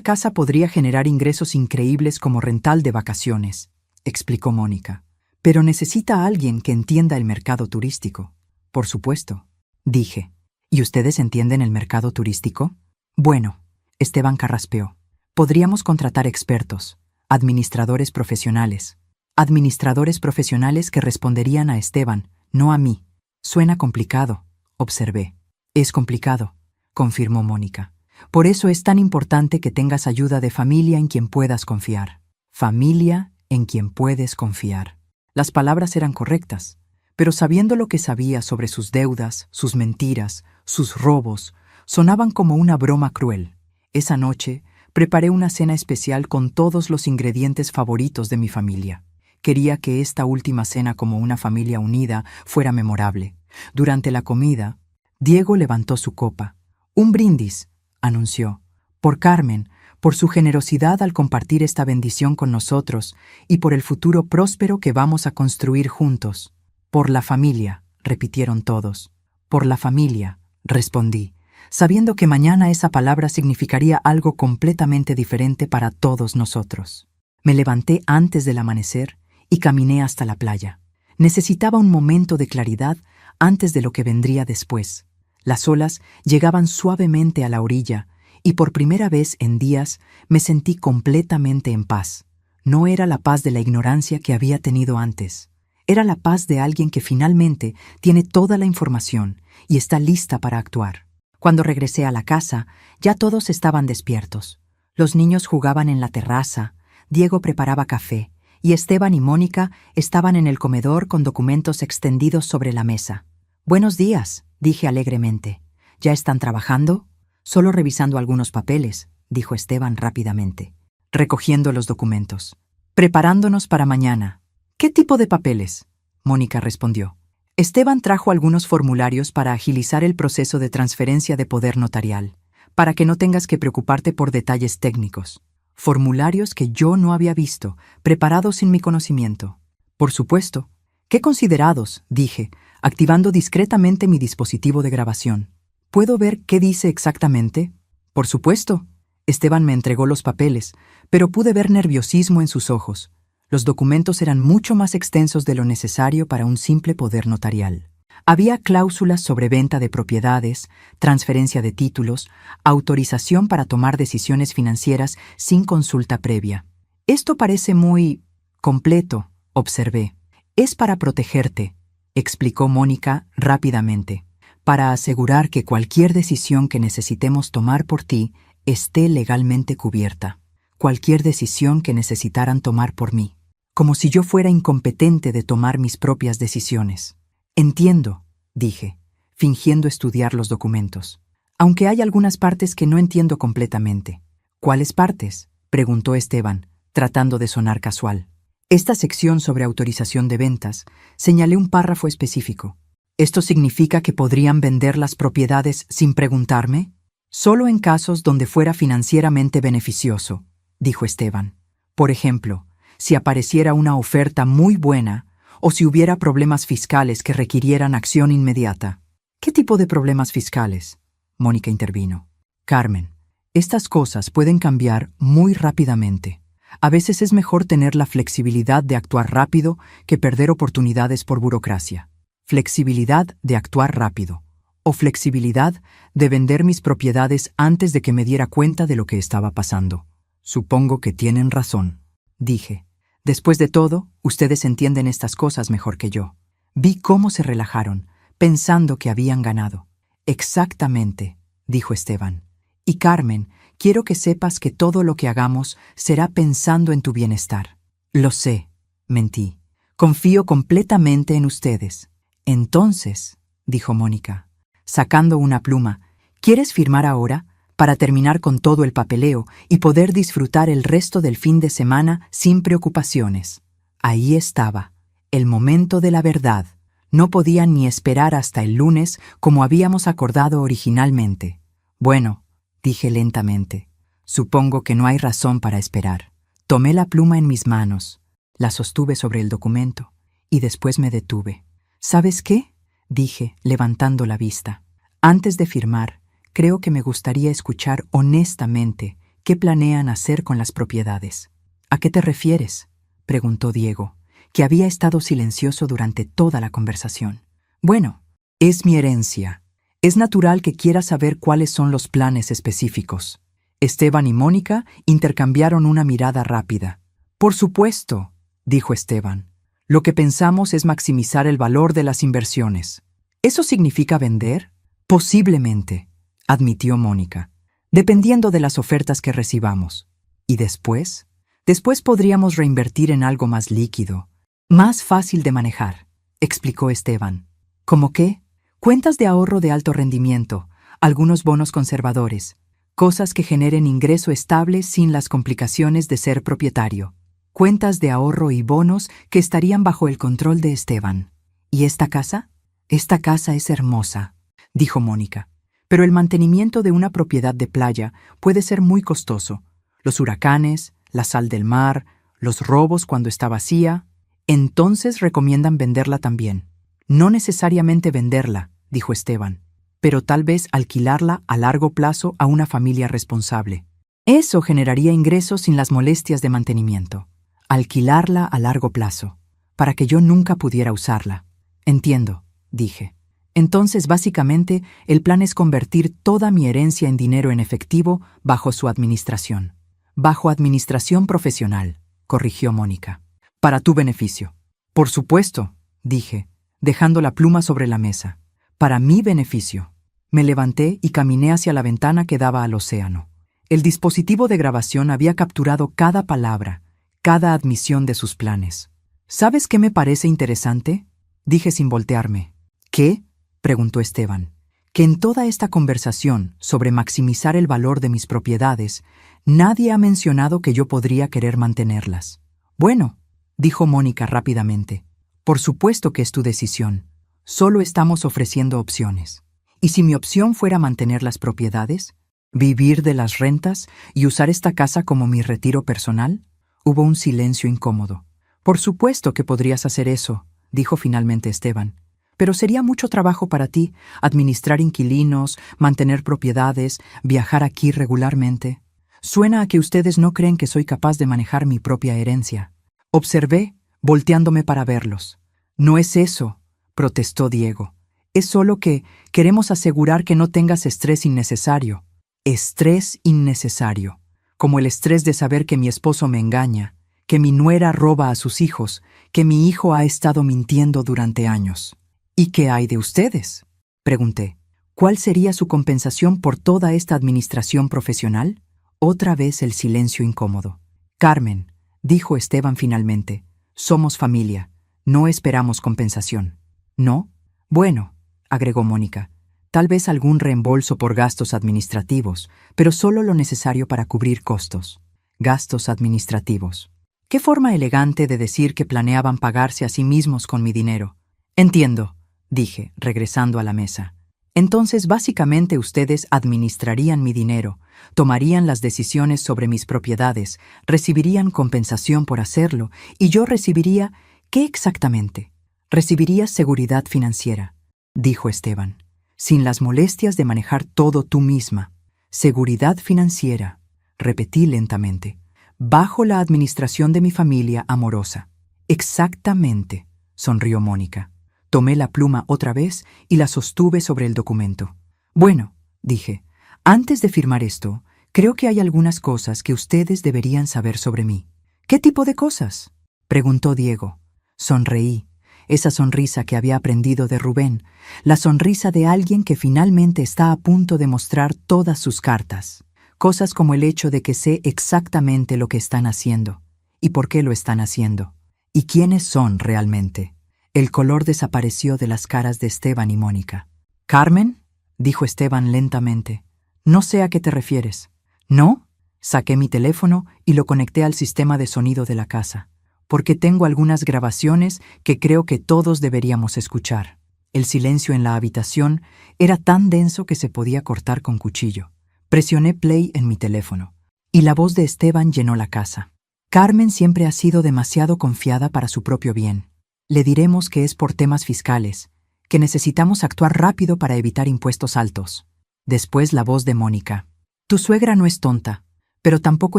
casa podría generar ingresos increíbles como rental de vacaciones, explicó Mónica. Pero necesita a alguien que entienda el mercado turístico. Por supuesto, dije. ¿Y ustedes entienden el mercado turístico? Bueno, Esteban carraspeó. Podríamos contratar expertos, administradores profesionales. Administradores profesionales que responderían a Esteban, no a mí. Suena complicado, observé. Es complicado, confirmó Mónica. Por eso es tan importante que tengas ayuda de familia en quien puedas confiar. Familia en quien puedes confiar. Las palabras eran correctas, pero sabiendo lo que sabía sobre sus deudas, sus mentiras, sus robos, sonaban como una broma cruel. Esa noche preparé una cena especial con todos los ingredientes favoritos de mi familia. Quería que esta última cena como una familia unida fuera memorable. Durante la comida, Diego levantó su copa. «Un brindis», anunció, «por Carmen, por su generosidad al compartir esta bendición con nosotros y por el futuro próspero que vamos a construir juntos». «Por la familia», repitieron todos. «Por la familia», respondí, sabiendo que mañana esa palabra significaría algo completamente diferente para todos nosotros. Me levanté antes del amanecer y caminé hasta la playa. Necesitaba un momento de claridad antes de lo que vendría después. Las olas llegaban suavemente a la orilla y por primera vez en días me sentí completamente en paz. No era la paz de la ignorancia que había tenido antes. Era la paz de alguien que finalmente tiene toda la información y está lista para actuar. Cuando regresé a la casa, ya todos estaban despiertos. Los niños jugaban en la terraza, Diego preparaba café y Esteban y Mónica estaban en el comedor con documentos extendidos sobre la mesa. «Buenos días», dije alegremente. «¿Ya están trabajando?» «Solo revisando algunos papeles», dijo Esteban rápidamente, recogiendo los documentos. «Preparándonos para mañana». «¿Qué tipo de papeles?», Mónica respondió. Esteban trajo algunos formularios para agilizar el proceso de transferencia de poder notarial, para que no tengas que preocuparte por detalles técnicos. formularios que yo no había visto, preparados sin mi conocimiento. Por supuesto. ¡Qué considerados!, dije, activando discretamente mi dispositivo de grabación. ¿Puedo ver qué dice exactamente? Por supuesto. Esteban me entregó los papeles, pero pude ver nerviosismo en sus ojos. Los documentos eran mucho más extensos de lo necesario para un simple poder notarial. Había cláusulas sobre venta de propiedades, transferencia de títulos, autorización para tomar decisiones financieras sin consulta previa. Esto parece muy completo, observé. Es para protegerte, explicó Mónica rápidamente, para asegurar que cualquier decisión que necesitemos tomar por ti esté legalmente cubierta. Cualquier decisión que necesitaran tomar por mí. Como si yo fuera incompetente de tomar mis propias decisiones. Entiendo, dije, fingiendo estudiar los documentos. Aunque hay algunas partes que no entiendo completamente. ¿Cuáles partes?, preguntó Esteban, tratando de sonar casual. Esta sección sobre autorización de ventas, señalé un párrafo específico. ¿Esto significa que podrían vender las propiedades sin preguntarme? Solo en casos donde fuera financieramente beneficioso, dijo Esteban. Por ejemplo, si apareciera una oferta muy buena o si hubiera problemas fiscales que requirieran acción inmediata. ¿Qué tipo de problemas fiscales?, Mónica intervino. Carmen, estas cosas pueden cambiar muy rápidamente. A veces es mejor tener la flexibilidad de actuar rápido que perder oportunidades por burocracia. Flexibilidad de actuar rápido. O flexibilidad de vender mis propiedades antes de que me diera cuenta de lo que estaba pasando. Supongo que tienen razón, dije. Después de todo, ustedes entienden estas cosas mejor que yo. Vi cómo se relajaron, pensando que habían ganado. Exactamente, dijo Esteban. Y Carmen, quiero que sepas que todo lo que hagamos será pensando en tu bienestar. Lo sé, mentí. Confío completamente en ustedes. Entonces, dijo Mónica, sacando una pluma, ¿quieres firmar ahora, para terminar con todo el papeleo y poder disfrutar el resto del fin de semana sin preocupaciones? Ahí estaba, el momento de la verdad. No podía ni esperar hasta el lunes como habíamos acordado originalmente. Bueno, dije lentamente, supongo que no hay razón para esperar. Tomé la pluma en mis manos, la sostuve sobre el documento y después me detuve. ¿Sabes qué?, dije, levantando la vista. Antes de firmar, creo que me gustaría escuchar honestamente qué planean hacer con las propiedades. ¿A qué te refieres?, preguntó Diego, que había estado silencioso durante toda la conversación. Bueno, es mi herencia. Es natural que quiera saber cuáles son los planes específicos. Esteban y Mónica intercambiaron una mirada rápida. Por supuesto, dijo Esteban. Lo que pensamos es maximizar el valor de las inversiones. ¿Eso significa vender? Posiblemente, admitió Mónica, dependiendo de las ofertas que recibamos. ¿Y después? Después podríamos reinvertir en algo más líquido, más fácil de manejar, explicó Esteban. ¿Cómo qué? Cuentas de ahorro de alto rendimiento, algunos bonos conservadores, cosas que generen ingreso estable sin las complicaciones de ser propietario. Cuentas de ahorro y bonos que estarían bajo el control de Esteban. ¿Y esta casa? Esta casa es hermosa, dijo Mónica, pero el mantenimiento de una propiedad de playa puede ser muy costoso. Los huracanes, la sal del mar, los robos cuando está vacía. Entonces recomiendan venderla también. No necesariamente venderla, dijo Esteban, pero tal vez alquilarla a largo plazo a una familia responsable. Eso generaría ingresos sin las molestias de mantenimiento. Alquilarla a largo plazo, para que yo nunca pudiera usarla. Entiendo, dije. Entonces, básicamente, el plan es convertir toda mi herencia en dinero en efectivo bajo su administración. Bajo administración profesional, corrigió Mónica. Para tu beneficio. Por supuesto, dije, dejando la pluma sobre la mesa. Para mi beneficio. Me levanté y caminé hacia la ventana que daba al océano. El dispositivo de grabación había capturado cada palabra, cada admisión de sus planes. ¿Sabes qué me parece interesante?, dije sin voltearme. ¿Qué?, preguntó Esteban. Que en toda esta conversación sobre maximizar el valor de mis propiedades, nadie ha mencionado que yo podría querer mantenerlas. Bueno, dijo Mónica rápidamente. Por supuesto que es tu decisión. Solo estamos ofreciendo opciones. ¿Y si mi opción fuera mantener las propiedades? ¿Vivir de las rentas y usar esta casa como mi retiro personal? Hubo un silencio incómodo. Por supuesto que podrías hacer eso, dijo finalmente Esteban. Pero sería mucho trabajo para ti, administrar inquilinos, mantener propiedades, viajar aquí regularmente. Suena a que ustedes no creen que soy capaz de manejar mi propia herencia. Observé, volteándome para verlos. No es eso, protestó Diego. Es solo que queremos asegurar que no tengas estrés innecesario. Estrés innecesario, como el estrés de saber que mi esposo me engaña, que mi nuera roba a sus hijos, que mi hijo ha estado mintiendo durante años. ¿Y qué hay de ustedes?, pregunté. ¿Cuál sería su compensación por toda esta administración profesional? Otra vez el silencio incómodo. Carmen, dijo Esteban finalmente, somos familia, no esperamos compensación. ¿No? Bueno, agregó Mónica. Tal vez algún reembolso por gastos administrativos, pero solo lo necesario para cubrir costos. Gastos administrativos. ¿Qué forma elegante de decir que planeaban pagarse a sí mismos con mi dinero? Entiendo, dije, regresando a la mesa. Entonces, básicamente ustedes administrarían mi dinero, tomarían las decisiones sobre mis propiedades, recibirían compensación por hacerlo, y yo recibiría... ¿Qué exactamente? Recibirías seguridad financiera, dijo Esteban. Sin las molestias de manejar todo tú misma. Seguridad financiera, repetí lentamente, bajo la administración de mi familia amorosa. Exactamente, sonrió Mónica. Tomé la pluma otra vez y la sostuve sobre el documento. Bueno, dije, antes de firmar esto, creo que hay algunas cosas que ustedes deberían saber sobre mí. ¿Qué tipo de cosas?, preguntó Diego. Sonreí. Esa sonrisa que había aprendido de Rubén, la sonrisa de alguien que finalmente está a punto de mostrar todas sus cartas. Cosas como el hecho de que sé exactamente lo que están haciendo, y por qué lo están haciendo, y quiénes son realmente. El color desapareció de las caras de Esteban y Mónica. «¿Carmen?», dijo Esteban lentamente. «No sé a qué te refieres». «¿No?». Saqué mi teléfono y lo conecté al sistema de sonido de la casa, porque tengo algunas grabaciones que creo que todos deberíamos escuchar. El silencio en la habitación era tan denso que se podía cortar con cuchillo. Presioné play en mi teléfono, y la voz de Esteban llenó la casa. «Carmen siempre ha sido demasiado confiada para su propio bien. Le diremos que es por temas fiscales, que necesitamos actuar rápido para evitar impuestos altos». Después la voz de Mónica. «Tu suegra no es tonta, pero tampoco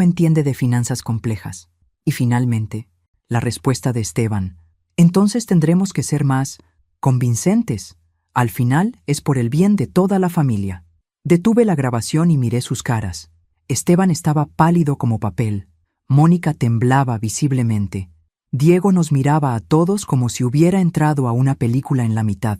entiende de finanzas complejas». Y finalmente, la respuesta de Esteban. «Entonces tendremos que ser más convincentes. Al final es por el bien de toda la familia». Detuve la grabación y miré sus caras. Esteban estaba pálido como papel. Mónica temblaba visiblemente. Diego nos miraba a todos como si hubiera entrado a una película en la mitad.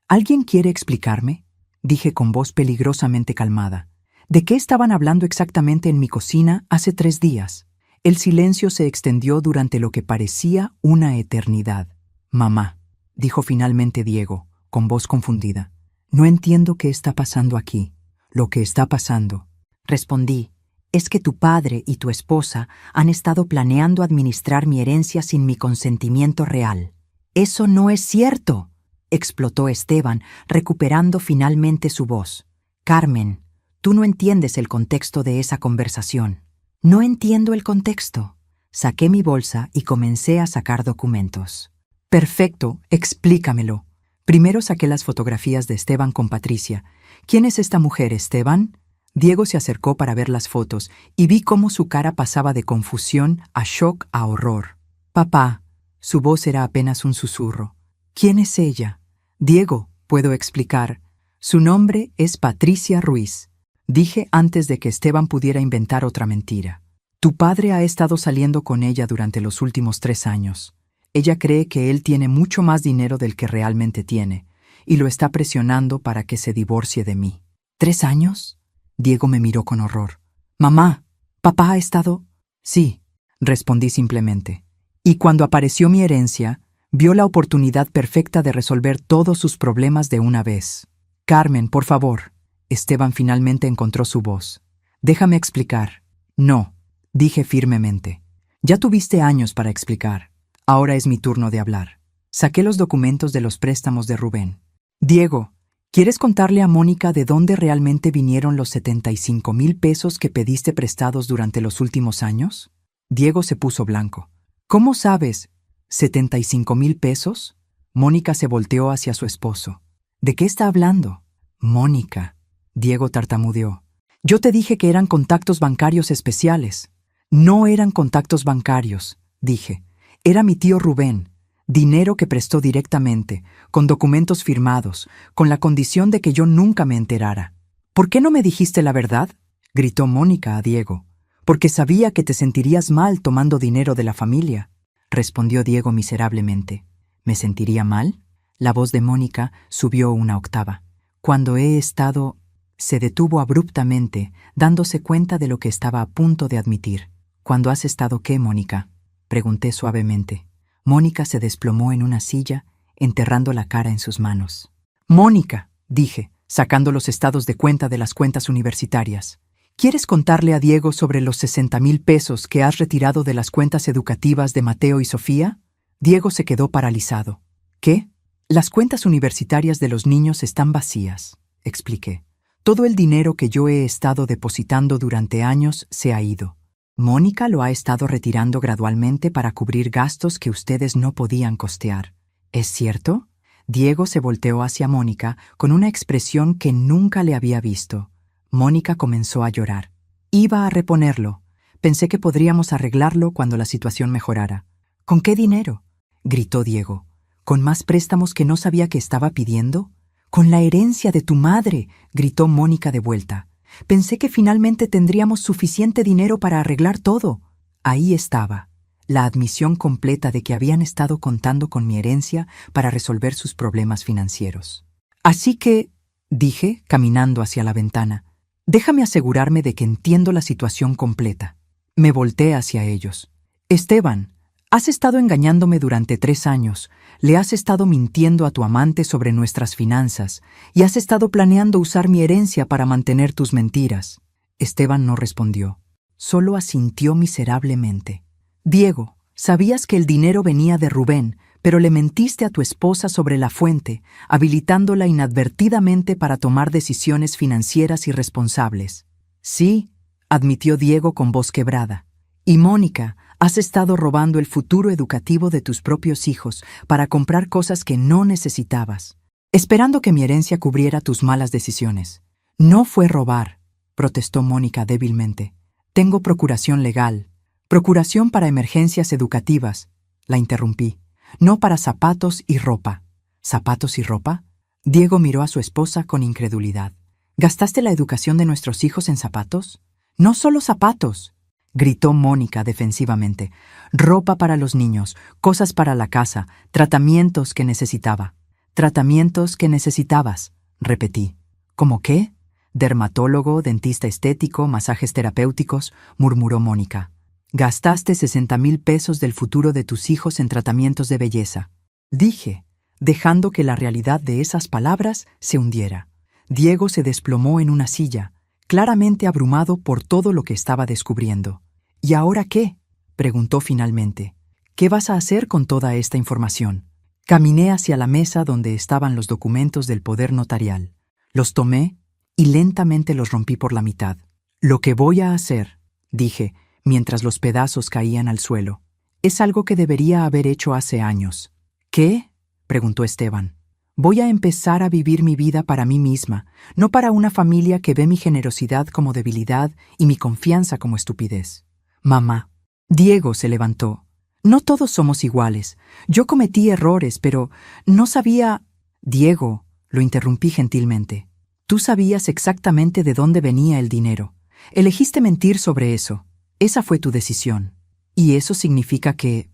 «¿Alguien quiere explicarme?», dije con voz peligrosamente calmada. «¿De qué estaban hablando exactamente en mi cocina hace 3 días?» El silencio se extendió durante lo que parecía una eternidad. «Mamá», dijo finalmente Diego, con voz confundida. «No entiendo qué está pasando aquí. Lo que está pasando», respondí, «es que tu padre y tu esposa han estado planeando administrar mi herencia sin mi consentimiento real». «Eso no es cierto», explotó Esteban, recuperando finalmente su voz. «Carmen, tú no entiendes el contexto de esa conversación». «No entiendo el contexto». Saqué mi bolsa y comencé a sacar documentos. «Perfecto, explícamelo». Primero saqué las fotografías de Esteban con Patricia. «¿Quién es esta mujer, Esteban?». Diego se acercó para ver las fotos y vi cómo su cara pasaba de confusión a shock a horror. «Papá», su voz era apenas un susurro. «¿Quién es ella?». «Diego, puedo explicar. Su nombre es Patricia Ruiz», dije antes de que Esteban pudiera inventar otra mentira. «Tu padre ha estado saliendo con ella durante los últimos 3 años. Ella cree que él tiene mucho más dinero del que realmente tiene, y lo está presionando para que se divorcie de mí». «¿3 años?». Diego me miró con horror. «Mamá, ¿papá ha estado...?» «Sí», respondí simplemente. «Y cuando apareció mi herencia, vio la oportunidad perfecta de resolver todos sus problemas de una vez». «Carmen, por favor». Esteban finalmente encontró su voz. «Déjame explicar». «No», dije firmemente. «Ya tuviste años para explicar. Ahora es mi turno de hablar». Saqué los documentos de los préstamos de Rubén. «Diego, ¿Quieres contarle a Mónica de dónde realmente vinieron los 75,000 pesos que pediste prestados durante los últimos años? Diego se puso blanco. ¿Cómo sabes? ¿75,000 pesos? Mónica se volteó hacia su esposo. ¿De qué está hablando? Mónica. Diego tartamudeó. Yo te dije que eran contactos bancarios especiales. No eran contactos bancarios, dije. Era mi tío Rubén. Dinero que prestó directamente, con documentos firmados, con la condición de que yo nunca me enterara. ¿Por qué no me dijiste la verdad? Gritó Mónica a Diego. Porque sabía que te sentirías mal tomando dinero de la familia, respondió Diego miserablemente. ¿Me sentiría mal? La voz de Mónica subió una octava. Cuando he estado... Se detuvo abruptamente, dándose cuenta de lo que estaba a punto de admitir. ¿Cuándo has estado qué, Mónica? Pregunté suavemente. Mónica se desplomó en una silla, enterrando la cara en sus manos. Mónica, dije, sacando los estados de cuenta de las cuentas universitarias. ¿Quieres contarle a Diego sobre los 60,000 pesos que has retirado de las cuentas educativas de Mateo y Sofía? Diego se quedó paralizado. ¿Qué? Las cuentas universitarias de los niños están vacías, expliqué. Todo el dinero que yo he estado depositando durante años se ha ido. Mónica lo ha estado retirando gradualmente para cubrir gastos que ustedes no podían costear. ¿Es cierto? Diego se volteó hacia Mónica con una expresión que nunca le había visto. Mónica comenzó a llorar. Iba a reponerlo. Pensé que podríamos arreglarlo cuando la situación mejorara. ¿Con qué dinero? Gritó Diego. ¿Con más préstamos que no sabía que estaba pidiendo? Con la herencia de tu madre, gritó Mónica de vuelta. Pensé que finalmente tendríamos suficiente dinero para arreglar todo. Ahí estaba, la admisión completa de que habían estado contando con mi herencia para resolver sus problemas financieros. Así que, dije, caminando hacia la ventana, déjame asegurarme de que entiendo la situación completa. Me volteé hacia ellos. Esteban, has estado engañándome durante 3 años, le has estado mintiendo a tu amante sobre nuestras finanzas y has estado planeando usar mi herencia para mantener tus mentiras. Esteban no respondió, solo asintió miserablemente. Diego, sabías que el dinero venía de Rubén, pero le mentiste a tu esposa sobre la fuente, habilitándola inadvertidamente para tomar decisiones financieras irresponsables. Sí, admitió Diego con voz quebrada. Y Mónica, has estado robando el futuro educativo de tus propios hijos para comprar cosas que no necesitabas, esperando que mi herencia cubriera tus malas decisiones. No fue robar, protestó Mónica débilmente. Tengo procuración legal. Procuración para emergencias educativas, la interrumpí. No para zapatos y ropa. ¿Zapatos y ropa? Diego miró a su esposa con incredulidad. ¿Gastaste la educación de nuestros hijos en zapatos? No solo zapatos, gritó Mónica defensivamente. Ropa para los niños, cosas para la casa, tratamientos que necesitaba. Tratamientos que necesitabas, repetí. ¿Cómo qué? Dermatólogo, dentista estético, masajes terapéuticos, murmuró Mónica. Gastaste 60,000 pesos del futuro de tus hijos en tratamientos de belleza. Dije, dejando que la realidad de esas palabras se hundiera. Diego se desplomó en una silla, claramente abrumado por todo lo que estaba descubriendo. ¿Y ahora qué? Preguntó finalmente. ¿Qué vas a hacer con toda esta información? Caminé hacia la mesa donde estaban los documentos del poder notarial. Los tomé y lentamente los rompí por la mitad. Lo que voy a hacer, dije, mientras los pedazos caían al suelo, es algo que debería haber hecho hace años. ¿Qué? Preguntó Esteban. Voy a empezar a vivir mi vida para mí misma, no para una familia que ve mi generosidad como debilidad y mi confianza como estupidez. Mamá. Diego se levantó. No todos somos iguales. Yo cometí errores, pero no sabía... Diego, lo interrumpí gentilmente. Tú sabías exactamente de dónde venía el dinero. Elegiste mentir sobre eso. Esa fue tu decisión. Y eso significa que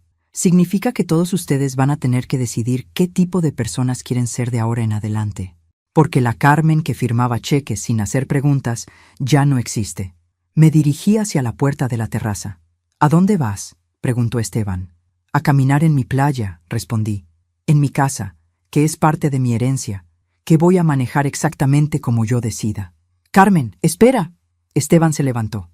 todos ustedes van a tener que decidir qué tipo de personas quieren ser de ahora en adelante. Porque la Carmen que firmaba cheques sin hacer preguntas ya no existe. Me dirigí hacia la puerta de la terraza. ¿A dónde vas?, preguntó Esteban. A caminar en mi playa, respondí. En mi casa, que es parte de mi herencia, que voy a manejar exactamente como yo decida. Carmen, espera. Esteban se levantó.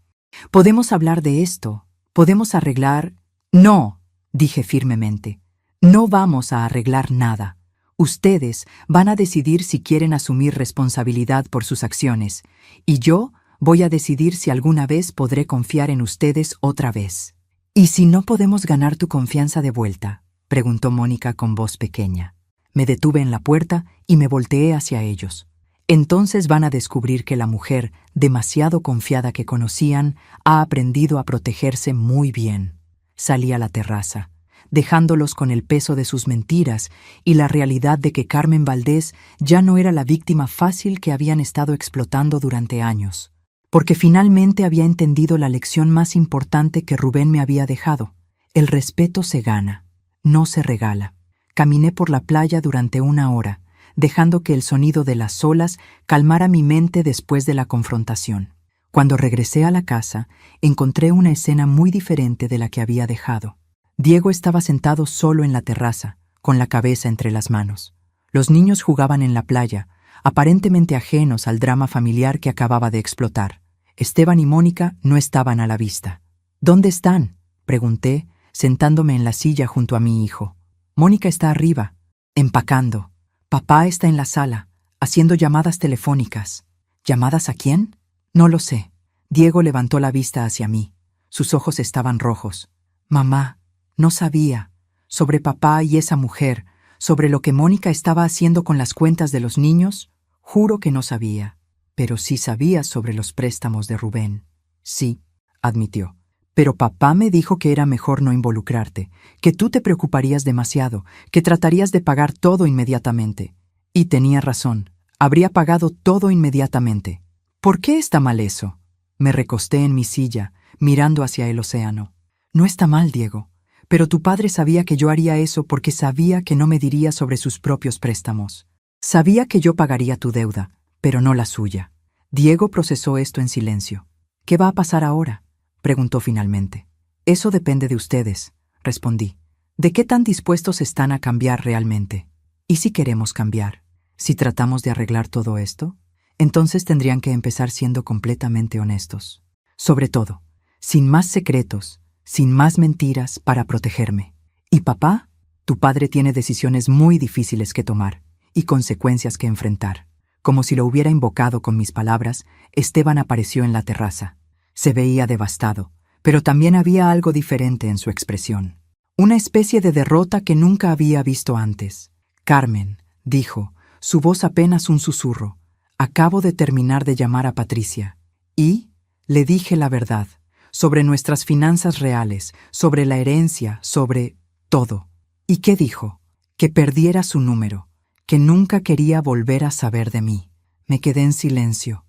Podemos hablar de esto. Podemos arreglar... No, dije firmemente. No vamos a arreglar nada. Ustedes van a decidir si quieren asumir responsabilidad por sus acciones, y yo voy a decidir si alguna vez podré confiar en ustedes otra vez. ¿Y si no podemos ganar tu confianza de vuelta?, preguntó Mónica con voz pequeña. Me detuve en la puerta y me volteé hacia ellos. Entonces van a descubrir que la mujer, demasiado confiada que conocían, ha aprendido a protegerse muy bien. Salí a la terraza, dejándolos con el peso de sus mentiras y la realidad de que Carmen Valdés ya no era la víctima fácil que habían estado explotando durante años. Porque finalmente había entendido la lección más importante que Rubén me había dejado. El respeto se gana, no se regala. Caminé por la playa durante 1 hora, dejando que el sonido de las olas calmara mi mente después de la confrontación. Cuando regresé a la casa, encontré una escena muy diferente de la que había dejado. Diego estaba sentado solo en la terraza, con la cabeza entre las manos. Los niños jugaban en la playa, aparentemente ajenos al drama familiar que acababa de explotar. Esteban y Mónica no estaban a la vista. ¿Dónde están?, pregunté, sentándome en la silla junto a mi hijo. Mónica está arriba, empacando. Papá está en la sala, haciendo llamadas telefónicas. ¿Llamadas a quién? No lo sé. Diego levantó la vista hacia mí. Sus ojos estaban rojos. Mamá, no sabía. Sobre papá y esa mujer, sobre lo que Mónica estaba haciendo con las cuentas de los niños, juro que no sabía. Pero sí sabía sobre los préstamos de Rubén. Sí, admitió. Pero papá me dijo que era mejor no involucrarte, que tú te preocuparías demasiado, que tratarías de pagar todo inmediatamente. Y tenía razón, habría pagado todo inmediatamente. ¿Por qué está mal eso? Me recosté en mi silla, mirando hacia el océano. No está mal, Diego, pero tu padre sabía que yo haría eso porque sabía que no me diría sobre sus propios préstamos. Sabía que yo pagaría tu deuda, pero no la suya. Diego procesó esto en silencio. ¿Qué va a pasar ahora?, preguntó finalmente. Eso depende de ustedes, respondí. ¿De qué tan dispuestos están a cambiar realmente? ¿Y si queremos cambiar? Si tratamos de arreglar todo esto, entonces tendrían que empezar siendo completamente honestos. Sobre todo, sin más secretos, sin más mentiras para protegerme. ¿Y papá? Tu padre tiene decisiones muy difíciles que tomar y consecuencias que enfrentar. Como si lo hubiera invocado con mis palabras, Esteban apareció en la terraza. Se veía devastado, pero también había algo diferente en su expresión. Una especie de derrota que nunca había visto antes. Carmen, dijo, su voz apenas un susurro. Acabo de terminar de llamar a Patricia. Y le dije la verdad, sobre nuestras finanzas reales, sobre la herencia, sobre todo. ¿Y qué dijo? Que perdiera su número, que nunca quería volver a saber de mí. Me quedé en silencio.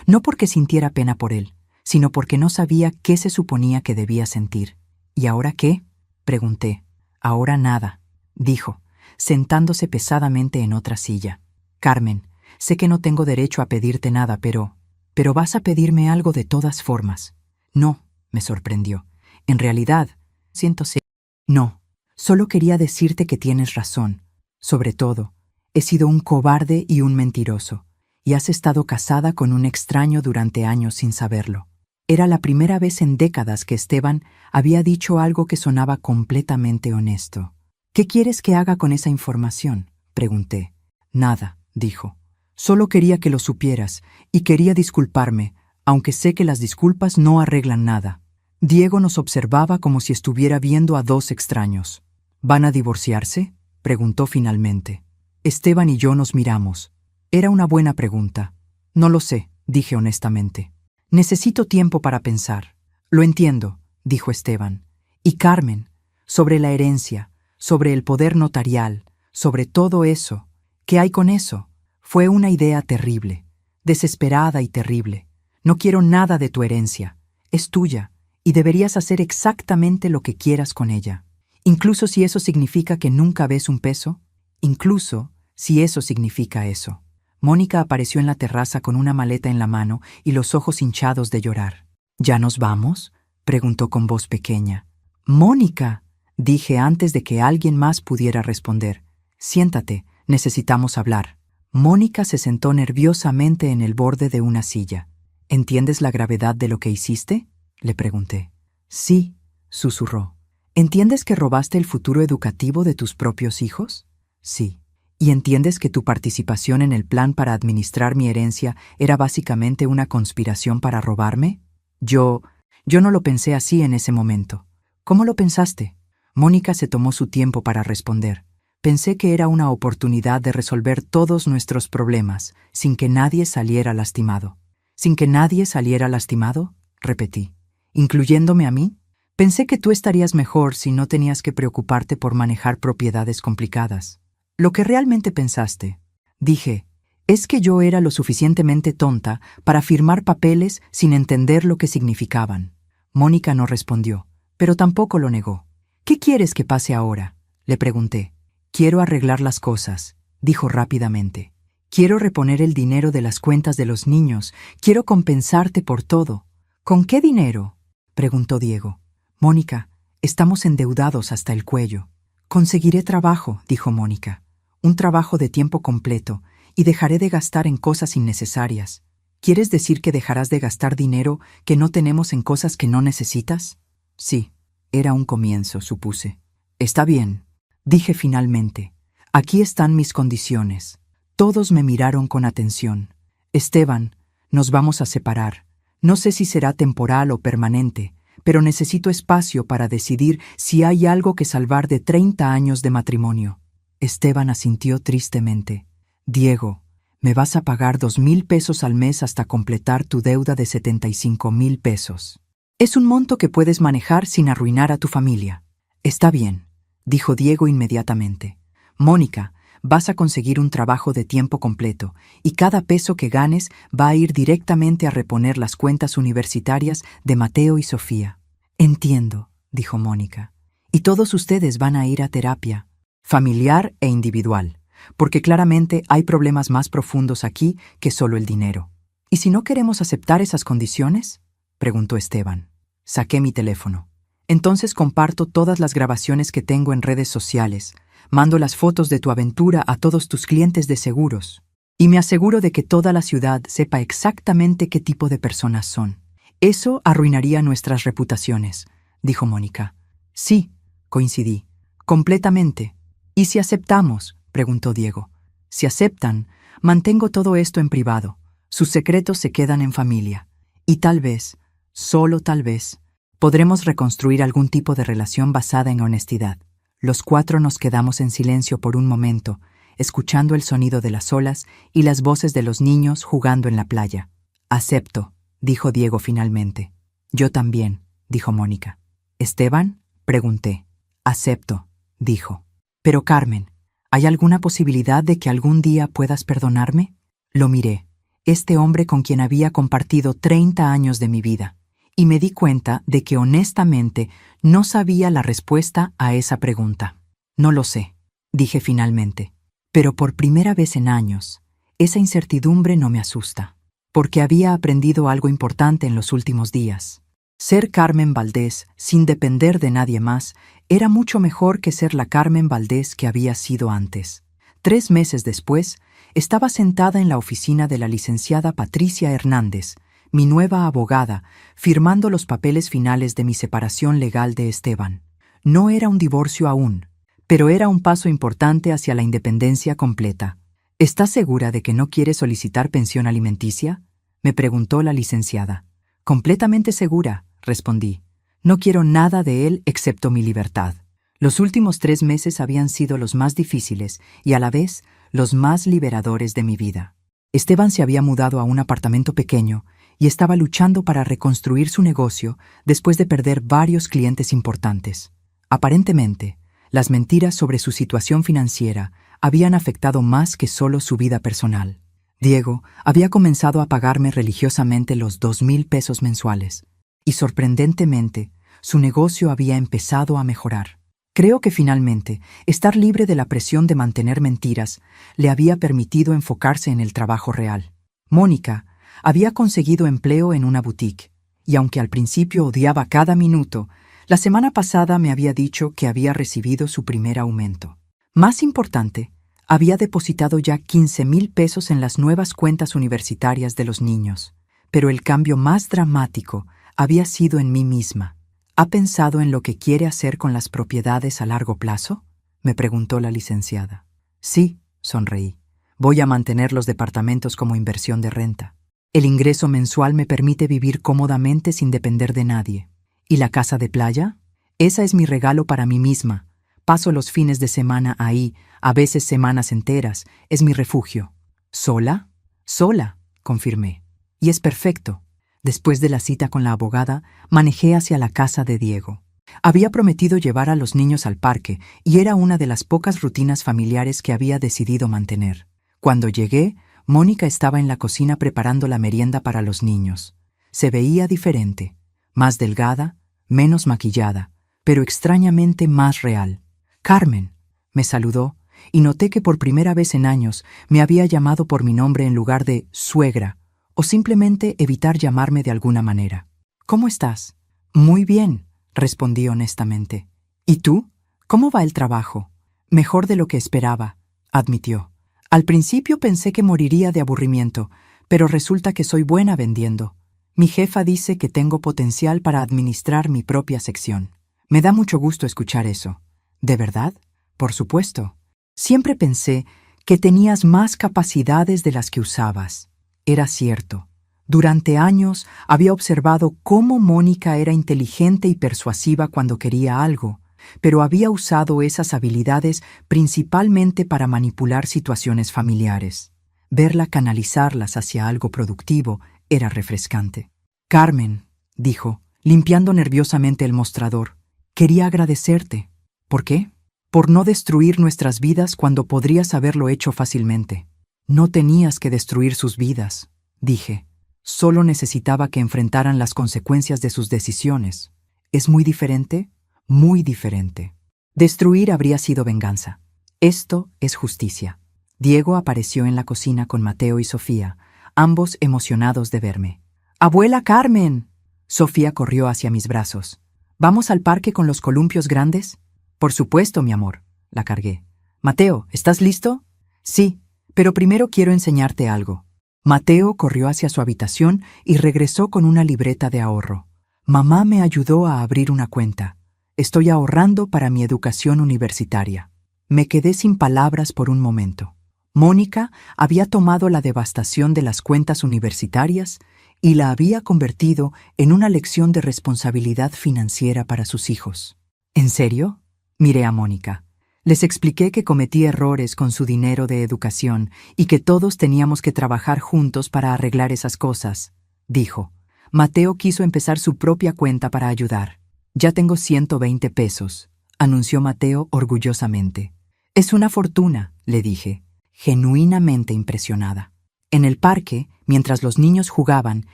No porque sintiera pena por él, sino porque no sabía qué se suponía que debía sentir. ¿Y ahora qué?, pregunté. Ahora nada, dijo, sentándose pesadamente en otra silla. Carmen, sé que no tengo derecho a pedirte nada, pero vas a pedirme algo de todas formas. No, me sorprendió. En realidad, siento ser. No, solo quería decirte que tienes razón. Sobre todo, he sido un cobarde y un mentiroso, y has estado casada con un extraño durante años sin saberlo. Era la primera vez en décadas que Esteban había dicho algo que sonaba completamente honesto. ¿Qué quieres que haga con esa información?, pregunté. Nada, dijo. Solo quería que lo supieras y quería disculparme, aunque sé que las disculpas no arreglan nada. Diego nos observaba como si estuviera viendo a dos extraños. ¿Van a divorciarse?, preguntó finalmente. Esteban y yo nos miramos. Era una buena pregunta. No lo sé, dije honestamente. Necesito tiempo para pensar. Lo entiendo, dijo Esteban. Y Carmen, sobre la herencia, sobre el poder notarial, sobre todo eso. ¿Qué hay con eso? Fue una idea terrible, desesperada y terrible. No quiero nada de tu herencia. Es tuya, y deberías hacer exactamente lo que quieras con ella. Incluso si eso significa que nunca ves un peso, incluso si eso significa eso. Mónica apareció en la terraza con una maleta en la mano y los ojos hinchados de llorar. ¿Ya nos vamos?, preguntó con voz pequeña. «Mónica», dije antes de que alguien más pudiera responder. «Siéntate, necesitamos hablar». Mónica se sentó nerviosamente en el borde de una silla. «¿Entiendes la gravedad de lo que hiciste?», le pregunté. «Sí», susurró. «¿Entiendes que robaste el futuro educativo de tus propios hijos?». «Sí». ¿Y entiendes que tu participación en el plan para administrar mi herencia era básicamente una conspiración para robarme? Yo no lo pensé así en ese momento. ¿Cómo lo pensaste? Mónica se tomó su tiempo para responder. Pensé que era una oportunidad de resolver todos nuestros problemas, sin que nadie saliera lastimado. ¿Sin que nadie saliera lastimado? Repetí. ¿Incluyéndome a mí? Pensé que tú estarías mejor si no tenías que preocuparte por manejar propiedades complicadas. Lo que realmente pensaste, dije, es que yo era lo suficientemente tonta para firmar papeles sin entender lo que significaban. Mónica no respondió, pero tampoco lo negó. ¿Qué quieres que pase ahora?, le pregunté. Quiero arreglar las cosas, dijo rápidamente. Quiero reponer el dinero de las cuentas de los niños. Quiero compensarte por todo. ¿Con qué dinero?, preguntó Diego. Mónica, estamos endeudados hasta el cuello. Conseguiré trabajo, dijo Mónica. Un trabajo de tiempo completo, y dejaré de gastar en cosas innecesarias. ¿Quieres decir que dejarás de gastar dinero que no tenemos en cosas que no necesitas? Sí, era un comienzo, supuse. Está bien, dije finalmente. Aquí están mis condiciones. Todos me miraron con atención. Esteban, nos vamos a separar. No sé si será temporal o permanente, pero necesito espacio para decidir si hay algo que salvar de 30 años de matrimonio. Esteban asintió tristemente. Diego, me vas a pagar 2,000 pesos al mes hasta completar tu deuda de 75,000 pesos. Es un monto que puedes manejar sin arruinar a tu familia. Está bien, dijo Diego inmediatamente. Mónica, vas a conseguir un trabajo de tiempo completo y cada peso que ganes va a ir directamente a reponer las cuentas universitarias de Mateo y Sofía. Entiendo, dijo Mónica. Y todos ustedes van a ir a terapia, familiar e individual, porque claramente hay problemas más profundos aquí que solo el dinero. ¿Y si no queremos aceptar esas condiciones?, preguntó Esteban. Saqué mi teléfono. Entonces comparto todas las grabaciones que tengo en redes sociales, mando las fotos de tu aventura a todos tus clientes de seguros, y me aseguro de que toda la ciudad sepa exactamente qué tipo de personas son. Eso arruinaría nuestras reputaciones, dijo Mónica. Sí, coincidí. Completamente. ¿Y si aceptamos?, preguntó Diego. Si aceptan, mantengo todo esto en privado. Sus secretos se quedan en familia. Y tal vez, solo tal vez, podremos reconstruir algún tipo de relación basada en honestidad. Los 4 nos quedamos en silencio por un momento, escuchando el sonido de las olas y las voces de los niños jugando en la playa. Acepto, dijo Diego finalmente. Yo también, dijo Mónica. ¿Esteban?, pregunté. Acepto, dijo. Pero Carmen, ¿hay alguna posibilidad de que algún día puedas perdonarme? Lo miré, este hombre con quien había compartido 30 años de mi vida, y me di cuenta de que honestamente no sabía la respuesta a esa pregunta. No lo sé, dije finalmente, pero por primera vez en años, esa incertidumbre no me asusta, porque había aprendido algo importante en los últimos días. Ser Carmen Valdés, sin depender de nadie más, era mucho mejor que ser la Carmen Valdés que había sido antes. 3 meses después, estaba sentada en la oficina de la licenciada Patricia Hernández, mi nueva abogada, firmando los papeles finales de mi separación legal de Esteban. No era un divorcio aún, pero era un paso importante hacia la independencia completa. ¿Estás segura de que no quieres solicitar pensión alimenticia?, me preguntó la licenciada. Completamente segura, respondí. No quiero nada de él excepto mi libertad. Los últimos 3 meses habían sido los más difíciles y a la vez los más liberadores de mi vida. Esteban se había mudado a un apartamento pequeño y estaba luchando para reconstruir su negocio después de perder varios clientes importantes. Aparentemente, las mentiras sobre su situación financiera habían afectado más que solo su vida personal. Diego había comenzado a pagarme religiosamente los 2,000 pesos mensuales, y sorprendentemente, su negocio había empezado a mejorar. Creo que finalmente, estar libre de la presión de mantener mentiras le había permitido enfocarse en el trabajo real. Mónica había conseguido empleo en una boutique, y aunque al principio odiaba cada minuto, la semana pasada me había dicho que había recibido su primer aumento. Más importante, había depositado ya 15,000 pesos en las nuevas cuentas universitarias de los niños. Pero el cambio más dramático había sido en mí misma. ¿Ha pensado en lo que quiere hacer con las propiedades a largo plazo?, me preguntó la licenciada. Sí, sonreí. Voy a mantener los departamentos como inversión de renta. El ingreso mensual me permite vivir cómodamente sin depender de nadie. ¿Y la casa de playa? Esa es mi regalo para mí misma. Paso los fines de semana ahí, a veces semanas enteras. Es mi refugio. ¿Sola? Sola, confirmé. Y es perfecto. Después de la cita con la abogada, manejé hacia la casa de Diego. Había prometido llevar a los niños al parque y era una de las pocas rutinas familiares que había decidido mantener. Cuando llegué, Mónica estaba en la cocina preparando la merienda para los niños. Se veía diferente, más delgada, menos maquillada, pero extrañamente más real. «Carmen», me saludó, y noté que por primera vez en años me había llamado por mi nombre en lugar de «suegra», o simplemente evitar llamarme de alguna manera. «¿Cómo estás?» «Muy bien», respondí honestamente. «¿Y tú? ¿Cómo va el trabajo?» «Mejor de lo que esperaba», admitió. «Al principio pensé que moriría de aburrimiento, pero resulta que soy buena vendiendo. Mi jefa dice que tengo potencial para administrar mi propia sección. Me da mucho gusto escuchar eso». «¿De verdad?» «Por supuesto. Siempre pensé que tenías más capacidades de las que usabas». Era cierto. Durante años había observado cómo Mónica era inteligente y persuasiva cuando quería algo, pero había usado esas habilidades principalmente para manipular situaciones familiares. Verla canalizarlas hacia algo productivo era refrescante. «Carmen», dijo, limpiando nerviosamente el mostrador, «quería agradecerte». «¿Por qué?» «Por no destruir nuestras vidas cuando podrías haberlo hecho fácilmente». «No tenías que destruir sus vidas», dije. «Solo necesitaba que enfrentaran las consecuencias de sus decisiones». «¿Es muy diferente?» «Muy diferente. Destruir habría sido venganza. Esto es justicia». Diego apareció en la cocina con Mateo y Sofía, ambos emocionados de verme. «¡Abuela Carmen!». Sofía corrió hacia mis brazos. «¿Vamos al parque con los columpios grandes?» «Por supuesto, mi amor», la cargué. «Mateo, ¿estás listo?» «Sí, pero primero quiero enseñarte algo». Mateo corrió hacia su habitación y regresó con una libreta de ahorro. «Mamá me ayudó a abrir una cuenta. Estoy ahorrando para mi educación universitaria». Me quedé sin palabras por un momento. Mónica había tomado la devastación de las cuentas universitarias y la había convertido en una lección de responsabilidad financiera para sus hijos. «¿En serio?». Miré a Mónica. Les expliqué que cometí errores con su dinero de educación y que todos teníamos que trabajar juntos para arreglar esas cosas, dijo. Mateo quiso empezar su propia cuenta para ayudar. «Ya tengo 120 pesos», anunció Mateo orgullosamente. «Es una fortuna», le dije, genuinamente impresionada. En el parque, mientras los niños jugaban,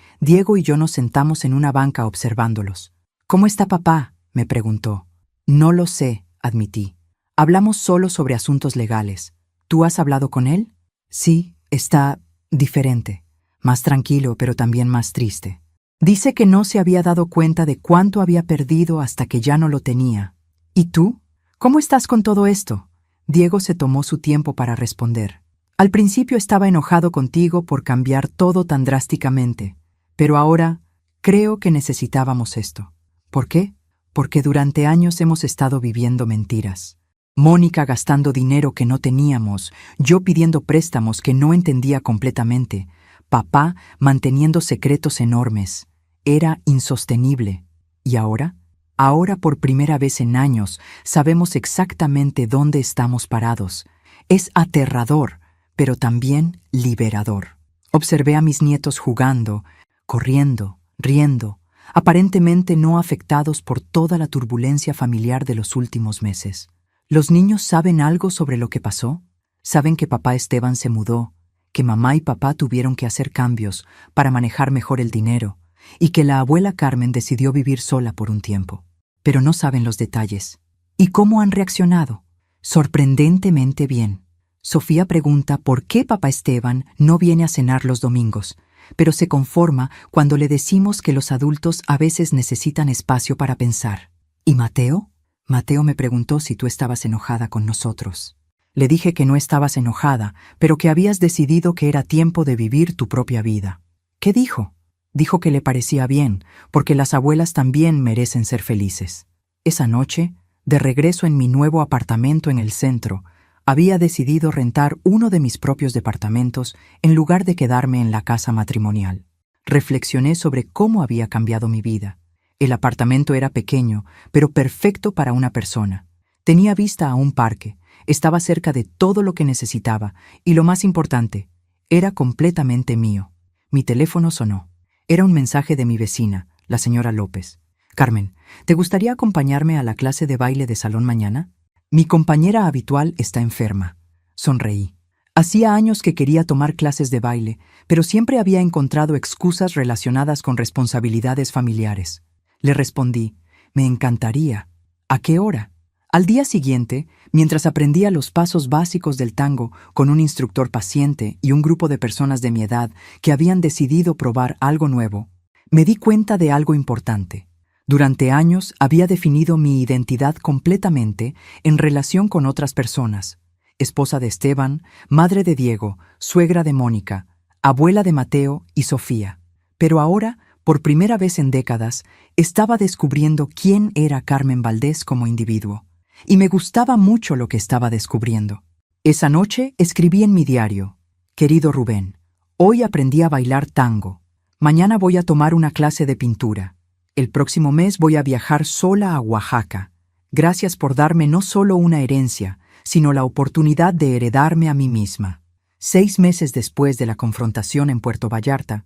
Diego y yo nos sentamos en una banca observándolos. «¿Cómo está papá?», me preguntó. «No lo sé», admití. «Hablamos solo sobre asuntos legales. ¿Tú has hablado con él?» «Sí, está diferente. Más tranquilo, pero también más triste. Dice que no se había dado cuenta de cuánto había perdido hasta que ya no lo tenía. ¿Y tú? ¿Cómo estás con todo esto?» Diego se tomó su tiempo para responder. «Al principio estaba enojado contigo por cambiar todo tan drásticamente, pero ahora creo que necesitábamos esto». «¿Por qué?» «Porque durante años hemos estado viviendo mentiras. Mónica gastando dinero que no teníamos, yo pidiendo préstamos que no entendía completamente, papá manteniendo secretos enormes. Era insostenible. ¿Y ahora? Ahora por primera vez en años sabemos exactamente dónde estamos parados. Es aterrador, pero también liberador». Observé a mis nietos jugando, corriendo, riendo, aparentemente no afectados por toda la turbulencia familiar de los últimos meses. ¿Los niños saben algo sobre lo que pasó? ¿Saben que papá Esteban se mudó, que mamá y papá tuvieron que hacer cambios para manejar mejor el dinero y que la abuela Carmen decidió vivir sola por un tiempo? Pero no saben los detalles. ¿Y cómo han reaccionado? Sorprendentemente bien. Sofía pregunta por qué papá Esteban no viene a cenar los domingos, pero se conforma cuando le decimos que los adultos a veces necesitan espacio para pensar. ¿Y Mateo? Mateo me preguntó si tú estabas enojada con nosotros. Le dije que no estabas enojada, pero que habías decidido que era tiempo de vivir tu propia vida. ¿Qué dijo? Dijo que le parecía bien, porque las abuelas también merecen ser felices. Esa noche, de regreso en mi nuevo apartamento en el centro, Había decidido rentar uno de mis propios departamentos en lugar de quedarme en la casa matrimonial. Reflexioné sobre cómo había cambiado mi vida. El apartamento era pequeño, pero perfecto para una persona. Tenía vista a un parque, estaba cerca de todo lo que necesitaba y, lo más importante, era completamente mío. Mi teléfono sonó. Era un mensaje de mi vecina, la señora López. «Carmen, ¿te gustaría acompañarme a la clase de baile de salón mañana? Mi compañera habitual está enferma». Sonreí. Hacía años que quería tomar clases de baile, pero siempre había encontrado excusas relacionadas con responsabilidades familiares. Le respondí: «Me encantaría». «¿A qué hora?». Al día siguiente, mientras aprendía los pasos básicos del tango con un instructor paciente y un grupo de personas de mi edad que habían decidido probar algo nuevo, me di cuenta de algo importante. Durante años había definido mi identidad completamente en relación con otras personas: esposa de Esteban, madre de Diego, suegra de Mónica, abuela de Mateo y Sofía. Pero ahora, por primera vez en décadas, estaba descubriendo quién era Carmen Valdés como individuo. Y me gustaba mucho lo que estaba descubriendo. Esa noche escribí en mi diario: «Querido Rubén, hoy aprendí a bailar tango. Mañana voy a tomar una clase de pintura. El próximo mes voy a viajar sola a Oaxaca. Gracias por darme no solo una herencia, sino la oportunidad de heredarme a mí misma». 6 meses después de la confrontación en Puerto Vallarta,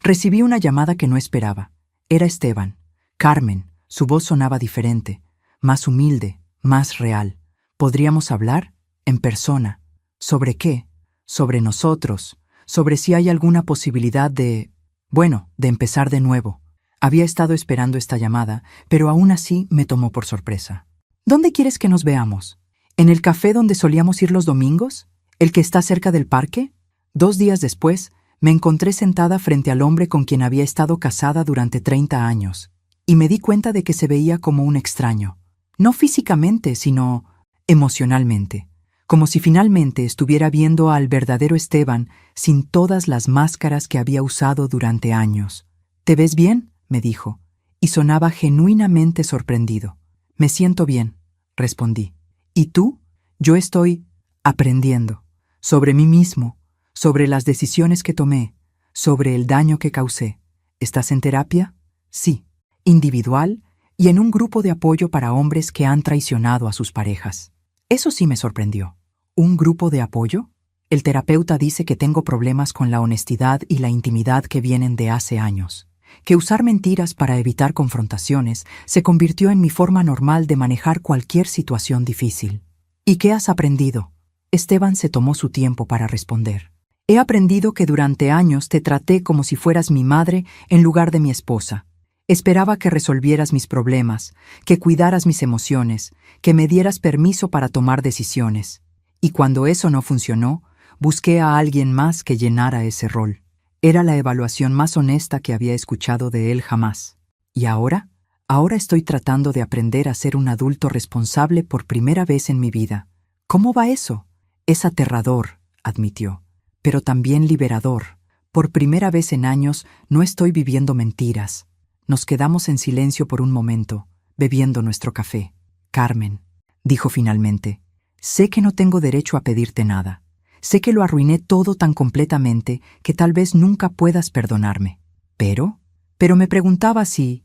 recibí una llamada que no esperaba. Era Esteban. «Carmen», su voz sonaba diferente, más humilde, más real. «¿Podríamos hablar? En persona». «¿Sobre qué?». «Sobre nosotros, sobre si hay alguna posibilidad de empezar de nuevo». Había estado esperando esta llamada, pero aún así me tomó por sorpresa. «¿Dónde quieres que nos veamos? ¿En el café donde solíamos ir los domingos? ¿El que está cerca del parque?». 2 días después, me encontré sentada frente al hombre con quien había estado casada durante 30 años, y me di cuenta de que se veía como un extraño. No físicamente, sino emocionalmente. Como si finalmente estuviera viendo al verdadero Esteban sin todas las máscaras que había usado durante años. «¿Te ves bien?», me dijo, y sonaba genuinamente sorprendido. «Me siento bien», respondí. «¿Y tú?». «Yo estoy aprendiendo. Sobre mí mismo, sobre las decisiones que tomé, sobre el daño que causé». «¿Estás en terapia?». «Sí, individual y en un grupo de apoyo para hombres que han traicionado a sus parejas». Eso sí me sorprendió. ¿Un grupo de apoyo? El terapeuta dice que tengo problemas con la honestidad y la intimidad que vienen de hace años, que usar mentiras para evitar confrontaciones se convirtió en mi forma normal de manejar cualquier situación difícil. «¿Y qué has aprendido?». Esteban se tomó su tiempo para responder. «He aprendido que durante años te traté como si fueras mi madre en lugar de mi esposa. Esperaba que resolvieras mis problemas, que cuidaras mis emociones, que me dieras permiso para tomar decisiones. Y cuando eso no funcionó, busqué a alguien más que llenara ese rol». Era la evaluación más honesta que había escuchado de él jamás. ¿Y ahora? Ahora estoy tratando de aprender a ser un adulto responsable por primera vez en mi vida. ¿Cómo va eso? Es aterrador, admitió, pero también liberador. Por primera vez en años no estoy viviendo mentiras. Nos quedamos en silencio por un momento, bebiendo nuestro café. «Carmen», dijo finalmente, «sé que no tengo derecho a pedirte nada. Sé que lo arruiné todo tan completamente que tal vez nunca puedas perdonarme. Pero me preguntaba si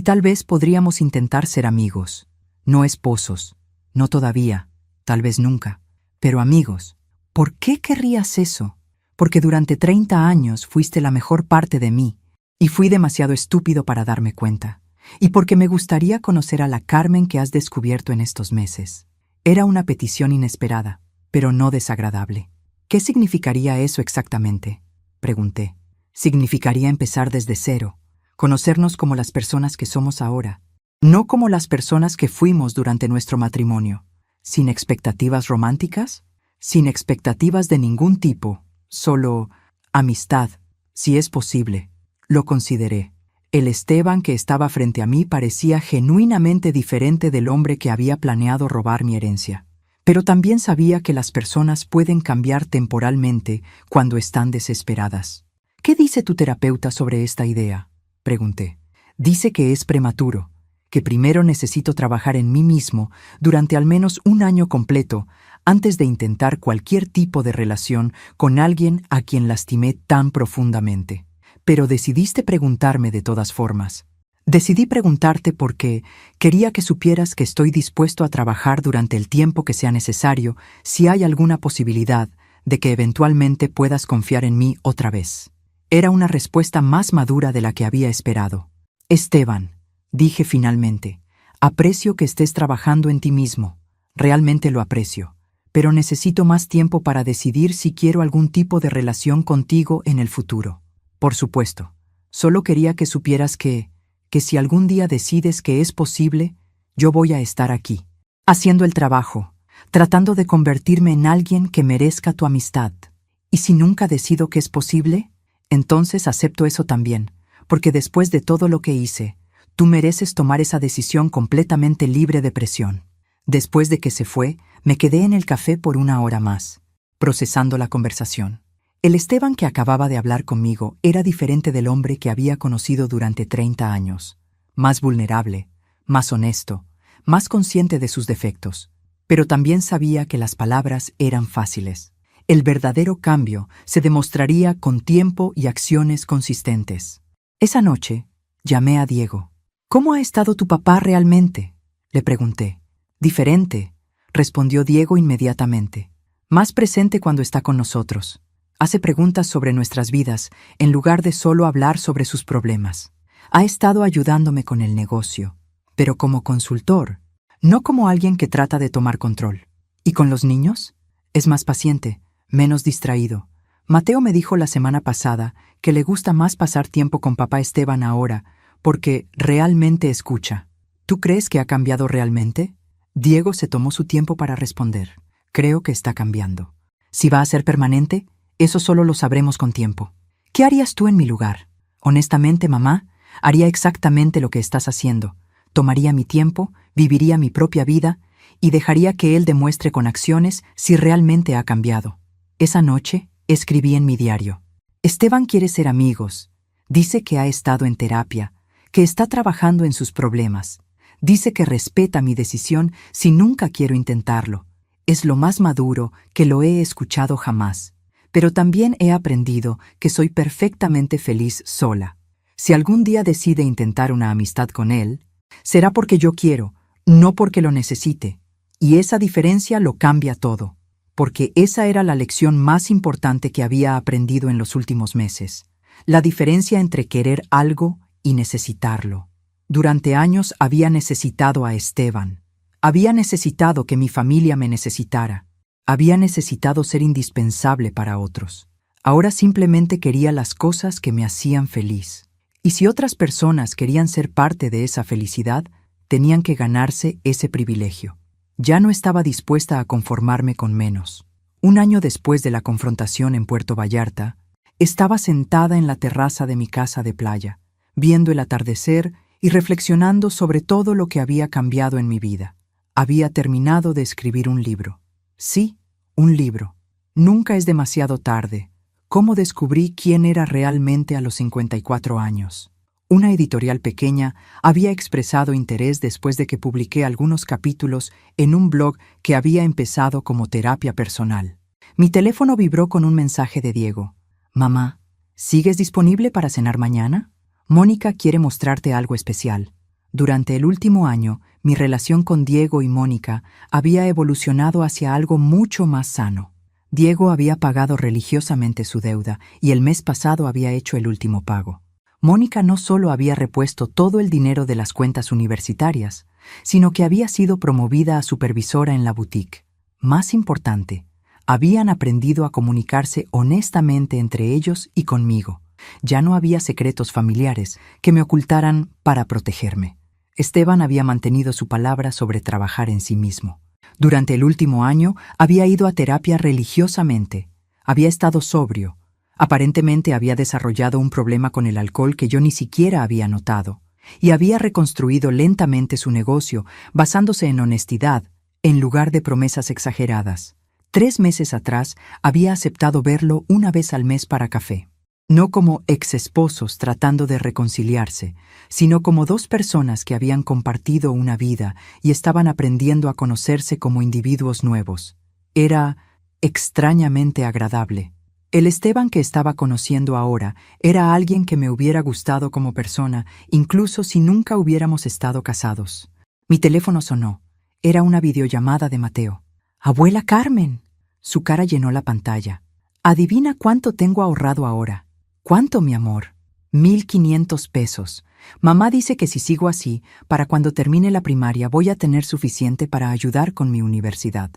tal vez podríamos intentar ser amigos. No esposos, no todavía, tal vez nunca, pero amigos». «¿Por qué querrías eso?». «Porque durante 30 años fuiste la mejor parte de mí, y fui demasiado estúpido para darme cuenta. Y porque me gustaría conocer a la Carmen que has descubierto en estos meses». Era una petición inesperada, pero no desagradable. «¿Qué significaría eso exactamente?», pregunté. «Significaría empezar desde cero, conocernos como las personas que somos ahora, no como las personas que fuimos durante nuestro matrimonio, sin expectativas románticas, sin expectativas de ningún tipo, solo amistad, si es posible». Lo consideré. El Esteban que estaba frente a mí parecía genuinamente diferente del hombre que había planeado robar mi herencia. Pero también sabía que las personas pueden cambiar temporalmente cuando están desesperadas. «¿Qué dice tu terapeuta sobre esta idea?», pregunté. «Dice que es prematuro, que primero necesito trabajar en mí mismo durante al menos un año completo antes de intentar cualquier tipo de relación con alguien a quien lastimé tan profundamente. Pero decidiste preguntarme de todas formas. Decidí preguntarte porque quería que supieras que estoy dispuesto a trabajar durante el tiempo que sea necesario si hay alguna posibilidad de que eventualmente puedas confiar en mí otra vez. Era una respuesta más madura de la que había esperado. Esteban, dije finalmente, aprecio que estés trabajando en ti mismo. Realmente lo aprecio. Pero necesito más tiempo para decidir si quiero algún tipo de relación contigo en el futuro. Por supuesto, solo quería que supieras que si algún día decides que es posible, yo voy a estar aquí, haciendo el trabajo, tratando de convertirme en alguien que merezca tu amistad. Y si nunca decido que es posible, entonces acepto eso también, porque después de todo lo que hice, tú mereces tomar esa decisión completamente libre de presión. Después de que se fue, me quedé en el café por 1 hora más, procesando la conversación. El Esteban que acababa de hablar conmigo era diferente del hombre que había conocido durante 30 años. Más vulnerable, más honesto, más consciente de sus defectos. Pero también sabía que las palabras eran fáciles. El verdadero cambio se demostraría con tiempo y acciones consistentes. Esa noche, llamé a Diego. ¿Cómo ha estado tu papá realmente?, le pregunté. Diferente, respondió Diego inmediatamente. Más presente cuando está con nosotros. Hace preguntas sobre nuestras vidas, en lugar de solo hablar sobre sus problemas. Ha estado ayudándome con el negocio, pero como consultor, no como alguien que trata de tomar control. ¿Y con los niños? Es más paciente, menos distraído. Mateo me dijo la semana pasada que le gusta más pasar tiempo con papá Esteban ahora, porque realmente escucha. ¿Tú crees que ha cambiado realmente? Diego se tomó su tiempo para responder. Creo que está cambiando. Si va a ser permanente, eso solo lo sabremos con tiempo. ¿Qué harías tú en mi lugar? Honestamente, mamá, haría exactamente lo que estás haciendo. Tomaría mi tiempo, viviría mi propia vida y dejaría que él demuestre con acciones si realmente ha cambiado. Esa noche, escribí en mi diario. Esteban quiere ser amigos. Dice que ha estado en terapia, que está trabajando en sus problemas. Dice que respeta mi decisión si nunca quiero intentarlo. Es lo más maduro que lo he escuchado jamás. Pero también he aprendido que soy perfectamente feliz sola. Si algún día decide intentar una amistad con él, será porque yo quiero, no porque lo necesite. Y esa diferencia lo cambia todo, porque esa era la lección más importante que había aprendido en los últimos meses. La diferencia entre querer algo y necesitarlo. Durante años había necesitado a Esteban. Había necesitado que mi familia me necesitara. Había necesitado ser indispensable para otros. Ahora simplemente quería las cosas que me hacían feliz. Y si otras personas querían ser parte de esa felicidad, tenían que ganarse ese privilegio. Ya no estaba dispuesta a conformarme con menos. 1 año después de la confrontación en Puerto Vallarta, estaba sentada en la terraza de mi casa de playa, viendo el atardecer y reflexionando sobre todo lo que había cambiado en mi vida. Había terminado de escribir un libro. Sí, un libro. Nunca es demasiado tarde. ¿Cómo descubrí quién era realmente a los 54 años? Una editorial pequeña había expresado interés después de que publiqué algunos capítulos en un blog que había empezado como terapia personal. Mi teléfono vibró con un mensaje de Diego. Mamá, ¿sigues disponible para cenar mañana? Mónica quiere mostrarte algo especial. Durante el último año, mi relación con Diego y Mónica había evolucionado hacia algo mucho más sano. Diego había pagado religiosamente su deuda y el mes pasado había hecho el último pago. Mónica no solo había repuesto todo el dinero de las cuentas universitarias, sino que había sido promovida a supervisora en la boutique. Más importante, habían aprendido a comunicarse honestamente entre ellos y conmigo. Ya no había secretos familiares que me ocultaran para protegerme. Esteban había mantenido su palabra sobre trabajar en sí mismo. Durante el último año había ido a terapia religiosamente. Había estado sobrio. Aparentemente había desarrollado un problema con el alcohol que yo ni siquiera había notado. Y había reconstruido lentamente su negocio basándose en honestidad, en lugar de promesas exageradas. 3 meses atrás había aceptado verlo 1 vez al mes para café. No como ex-esposos tratando de reconciliarse, sino como 2 personas que habían compartido una vida y estaban aprendiendo a conocerse como individuos nuevos. Era extrañamente agradable. El Esteban que estaba conociendo ahora era alguien que me hubiera gustado como persona, incluso si nunca hubiéramos estado casados. Mi teléfono sonó. Era una videollamada de Mateo. «¡Abuela Carmen!». Su cara llenó la pantalla. «Adivina cuánto tengo ahorrado ahora». «¿Cuánto, mi amor?». $1,500. Mamá dice que si sigo así, para cuando termine la primaria voy a tener suficiente para ayudar con mi universidad.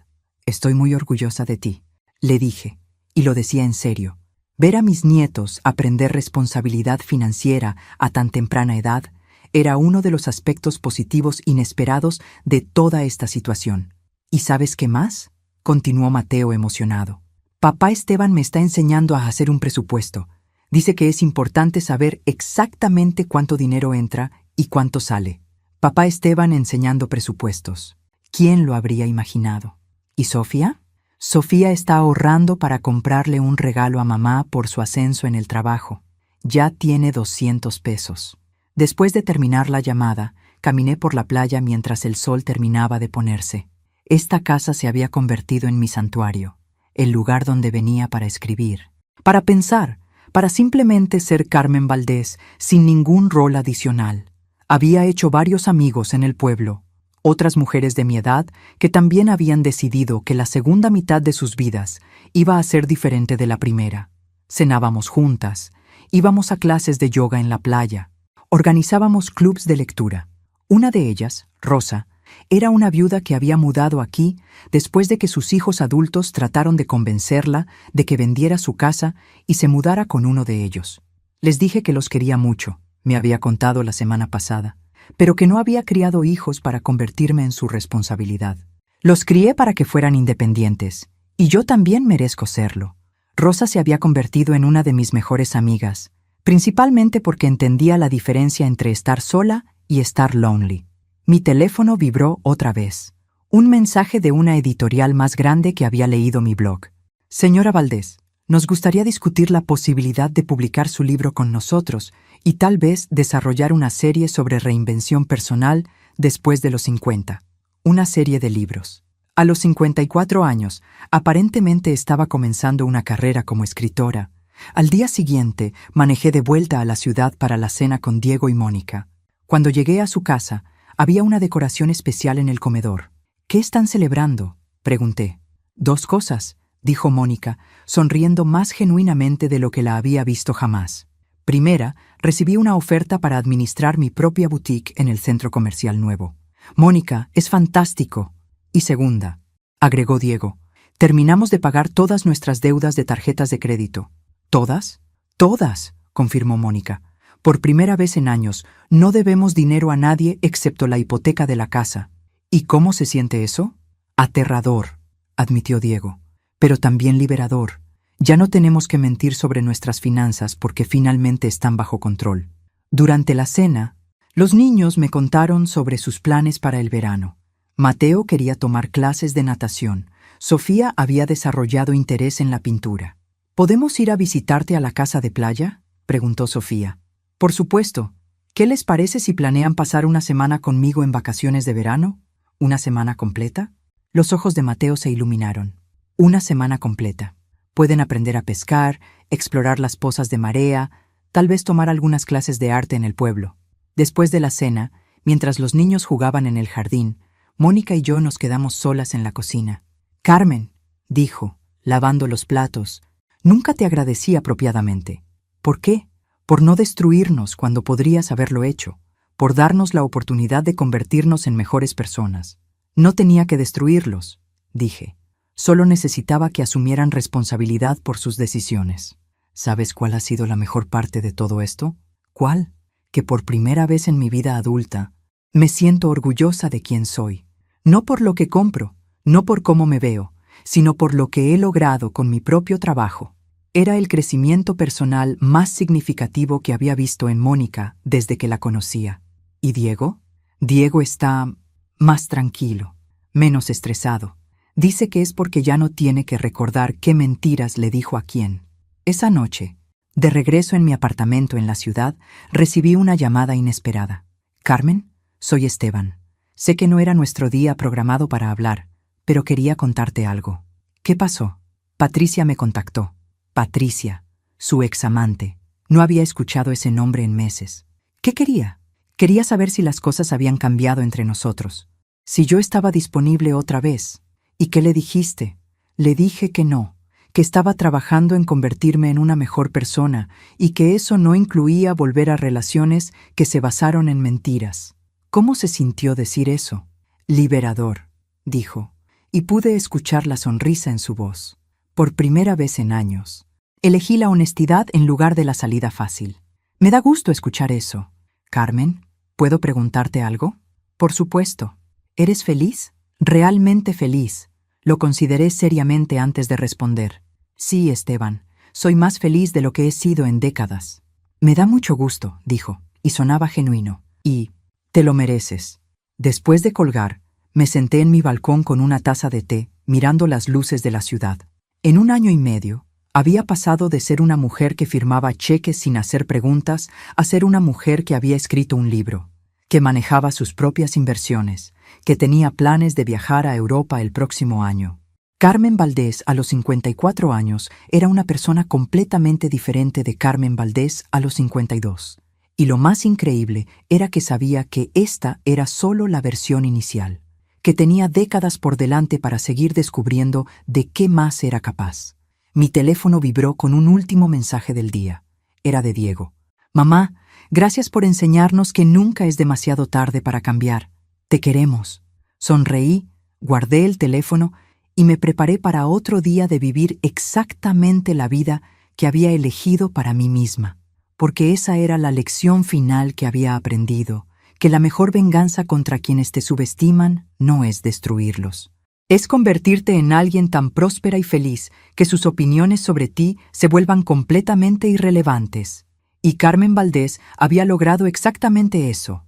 «Estoy muy orgullosa de ti», le dije, y lo decía en serio. Ver a mis nietos aprender responsabilidad financiera a tan temprana edad era uno de los aspectos positivos inesperados de toda esta situación. ¿Y sabes qué más?, continuó Mateo emocionado. «Papá Esteban me está enseñando a hacer un presupuesto. Dice que es importante saber exactamente cuánto dinero entra y cuánto sale». Papá Esteban enseñando presupuestos. ¿Quién lo habría imaginado? ¿Y Sofía? Sofía está ahorrando para comprarle un regalo a mamá por su ascenso en el trabajo. Ya tiene $200. Después de terminar la llamada, caminé por la playa mientras el sol terminaba de ponerse. Esta casa se había convertido en mi santuario, el lugar donde venía para escribir, para pensar, para simplemente ser Carmen Valdés sin ningún rol adicional. Había hecho varios amigos en el pueblo, otras mujeres de mi edad que también habían decidido que la segunda mitad de sus vidas iba a ser diferente de la primera. Cenábamos juntas, íbamos a clases de yoga en la playa, organizábamos clubs de lectura. Una de ellas, Rosa, era una viuda que había mudado aquí después de que sus hijos adultos trataron de convencerla de que vendiera su casa y se mudara con uno de ellos. Les dije que los quería mucho, me había contado la semana pasada, pero que no había criado hijos para convertirme en su responsabilidad. Los crié para que fueran independientes, y yo también merezco serlo. Rosa se había convertido en una de mis mejores amigas, principalmente porque entendía la diferencia entre estar sola y estar lonely. Mi teléfono vibró otra vez. Un mensaje de una editorial más grande que había leído mi blog. «Señora Valdés, nos gustaría discutir la posibilidad de publicar su libro con nosotros y tal vez desarrollar una serie sobre reinvención personal después de los 50. Una serie de libros». A los 54 años, aparentemente estaba comenzando una carrera como escritora. Al día siguiente, manejé de vuelta a la ciudad para la cena con Diego y Mónica. Cuando llegué a su casa, había una decoración especial en el comedor. «¿Qué están celebrando?», pregunté. «Dos cosas», dijo Mónica, sonriendo más genuinamente de lo que la había visto jamás. Primera, recibí una oferta para administrar mi propia boutique en el centro comercial nuevo. «Mónica, es fantástico». Y segunda, agregó Diego, «terminamos de pagar todas nuestras deudas de tarjetas de crédito». «¿Todas?». «Todas», confirmó Mónica. «Por primera vez en años, no debemos dinero a nadie excepto la hipoteca de la casa». «¿Y cómo se siente eso?». «Aterrador», admitió Diego, «pero también liberador. Ya no tenemos que mentir sobre nuestras finanzas porque finalmente están bajo control». Durante la cena, los niños me contaron sobre sus planes para el verano. Mateo quería tomar clases de natación. Sofía había desarrollado interés en la pintura. «¿Podemos ir a visitarte a la casa de playa?», preguntó Sofía. «Por supuesto. ¿Qué les parece si planean pasar una semana conmigo en vacaciones de verano? ¿Una semana completa?». Los ojos de Mateo se iluminaron. «Una semana completa. Pueden aprender a pescar, explorar las pozas de marea, tal vez tomar algunas clases de arte en el pueblo». Después de la cena, mientras los niños jugaban en el jardín, Mónica y yo nos quedamos solas en la cocina. «Carmen», dijo, lavando los platos, «nunca te agradecí apropiadamente». «¿Por qué?». «Por no destruirnos cuando podrías haberlo hecho, por darnos la oportunidad de convertirnos en mejores personas». «No tenía que destruirlos», dije. «Solo necesitaba que asumieran responsabilidad por sus decisiones». ¿Sabes cuál ha sido la mejor parte de todo esto? ¿Cuál? Que por primera vez en mi vida adulta, me siento orgullosa de quién soy. No por lo que compro, no por cómo me veo, sino por lo que he logrado con mi propio trabajo. Era el crecimiento personal más significativo que había visto en Mónica desde que la conocía. ¿Y Diego? Diego está más tranquilo, menos estresado. Dice que es porque ya no tiene que recordar qué mentiras le dijo a quién. Esa noche, de regreso en mi apartamento en la ciudad, recibí una llamada inesperada. «Carmen, soy Esteban. Sé que no era nuestro día programado para hablar, pero quería contarte algo». ¿Qué pasó? Patricia me contactó. Patricia, su examante. No había escuchado ese nombre en meses. ¿Qué quería? Quería saber si las cosas habían cambiado entre nosotros. Si yo estaba disponible otra vez. ¿Y qué le dijiste? Le dije que no, que estaba trabajando en convertirme en una mejor persona y que eso no incluía volver a relaciones que se basaron en mentiras. ¿Cómo se sintió decir eso? Liberador, dijo, y pude escuchar la sonrisa en su voz. Por primera vez en años. Elegí la honestidad en lugar de la salida fácil. Me da gusto escuchar eso. Carmen, ¿puedo preguntarte algo? Por supuesto. ¿Eres feliz? Realmente feliz. Lo consideré seriamente antes de responder. Sí, Esteban, soy más feliz de lo que he sido en décadas. Me da mucho gusto, dijo, y sonaba genuino. Y te lo mereces. Después de colgar, me senté en mi balcón con una taza de té, mirando las luces de la ciudad. En 1 año y medio, había pasado de ser una mujer que firmaba cheques sin hacer preguntas a ser una mujer que había escrito un libro, que manejaba sus propias inversiones, que tenía planes de viajar a Europa el próximo año. Carmen Valdés, a los 54 años, era una persona completamente diferente de Carmen Valdés a los 52. Y lo más increíble era que sabía que esta era solo la versión inicial, que tenía décadas por delante para seguir descubriendo de qué más era capaz. Mi teléfono vibró con un último mensaje del día. Era de Diego. Mamá, gracias por enseñarnos que nunca es demasiado tarde para cambiar. Te queremos. Sonreí, guardé el teléfono y me preparé para otro día de vivir exactamente la vida que había elegido para mí misma, porque esa era la lección final que había aprendido, que la mejor venganza contra quienes te subestiman no es destruirlos. Es convertirte en alguien tan próspera y feliz que sus opiniones sobre ti se vuelvan completamente irrelevantes. Y Carmen Valdés había logrado exactamente eso.